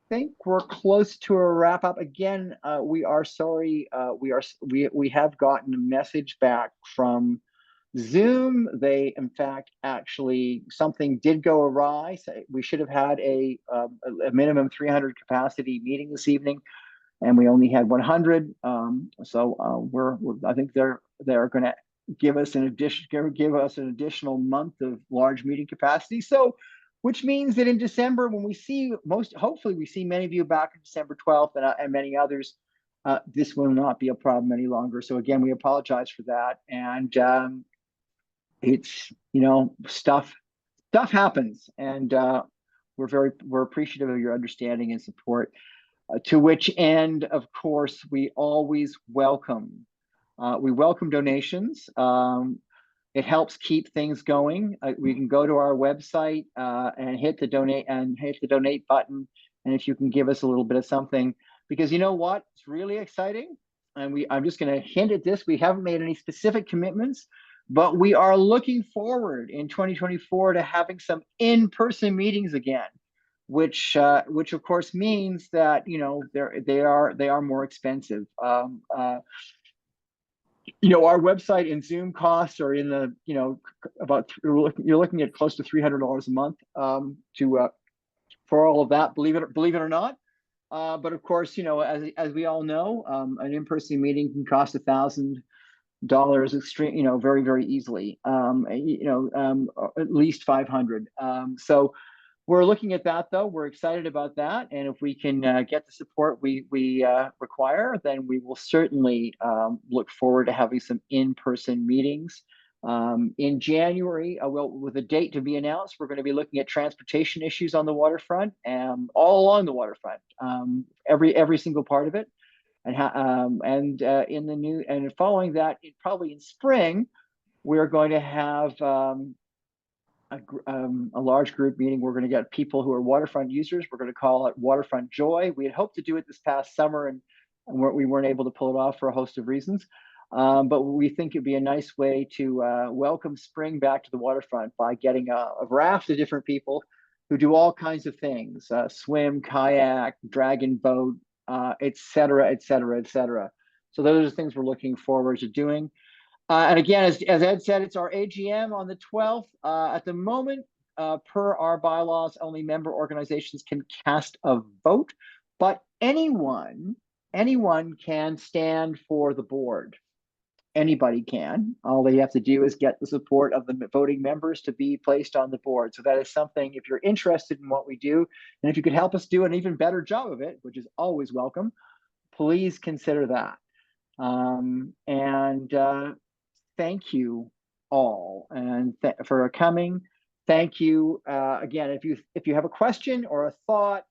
think we're close to a wrap up. Again, we are sorry. We have gotten a message back from Zoom. They, in fact, something did go awry. So we should have had a minimum 300 capacity meeting this evening, and we only had 100. I think they're going to give us an additional month of large meeting capacity. So, which means that in December, when hopefully we see many of you back on December 12th and many others, this will not be a problem any longer. So again, we apologize for that. And it's, stuff happens, and we're appreciative of your understanding and support, to which end, of course, we always welcome donations. It helps keep things going. We can go to our website and hit the donate button, and if you can give us a little bit of something, because you know what, it's really exciting. And I'm just going to hint at this. We haven't made any specific commitments, but we are looking forward in 2024 to having some in-person meetings again, which of course means that they are more expensive. Our website and Zoom costs are in the, about, you're looking at close to $300 a month to for all of that, believe it or not. But of course, as we all know, an in-person meeting can cost $1,000 extreme, very, very easily. At least 500. So we're looking at that, though. We're excited about that, and if we can get the support we require, then we will certainly look forward to having some in-person meetings. In January, with a date to be announced, we're going to be looking at transportation issues on the waterfront and all along the waterfront, every single part of it, and in the new and following that, probably in spring, we're going to have a large group meeting. We're going to get people who are waterfront users. We're going to call it Waterfront Joy. We had hoped to do it this past summer, and we weren't able to pull it off for a host of reasons. But we think it'd be a nice way to welcome spring back to the waterfront by getting a raft of different people who do all kinds of things: swim, kayak, dragon boat, et cetera, et cetera, et cetera. So those are the things we're looking forward to doing. And again, as Ed said, it's our AGM on the 12th. At the moment, per our bylaws, only member organizations can cast a vote, but anyone can stand for the board. Anybody can. All they have to do is get the support of the voting members to be placed on the board. So that is something, if you're interested in what we do, and if you could help us do an even better job of it, which is always welcome, please consider that. Thank you all, and for coming. Thank you again. If you have a question or a thought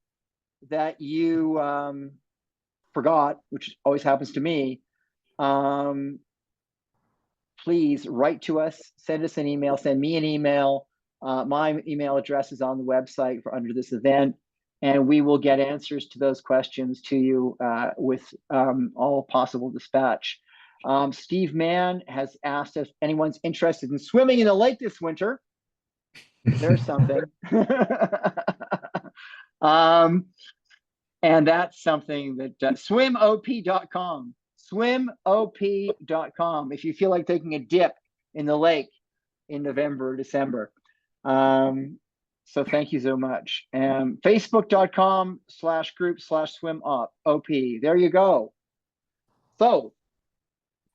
that you forgot, which always happens to me, please write to us. Send us an email. Send me an email. My email address is on the website under this event, and we will get answers to those questions to you with all possible dispatch. Steve Mann has asked if anyone's interested in swimming in the lake this winter. There's something. And that's something that swimop.com. Swimop.com. If you feel like taking a dip in the lake in November or December. So thank you so much. Facebook.com/group/swimop. There you go. So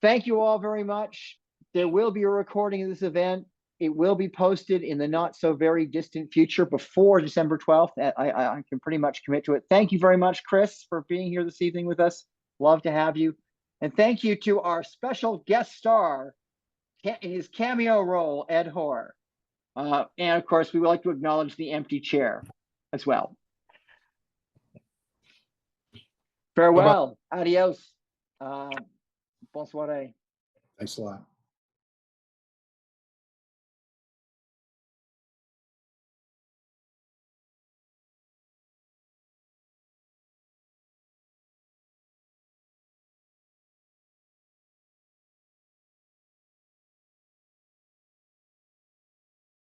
thank you all very much. There will be a recording of this event. It will be posted in the not so very distant future before December 12th. I can pretty much commit to it. Thank you very much, Chris, for being here this evening with us. Love to have you. And thank you to our special guest star in his cameo role, Ed Hore. And of course, we would like to acknowledge the empty chair as well. Farewell. Adios. Bonsoir. Thanks a lot.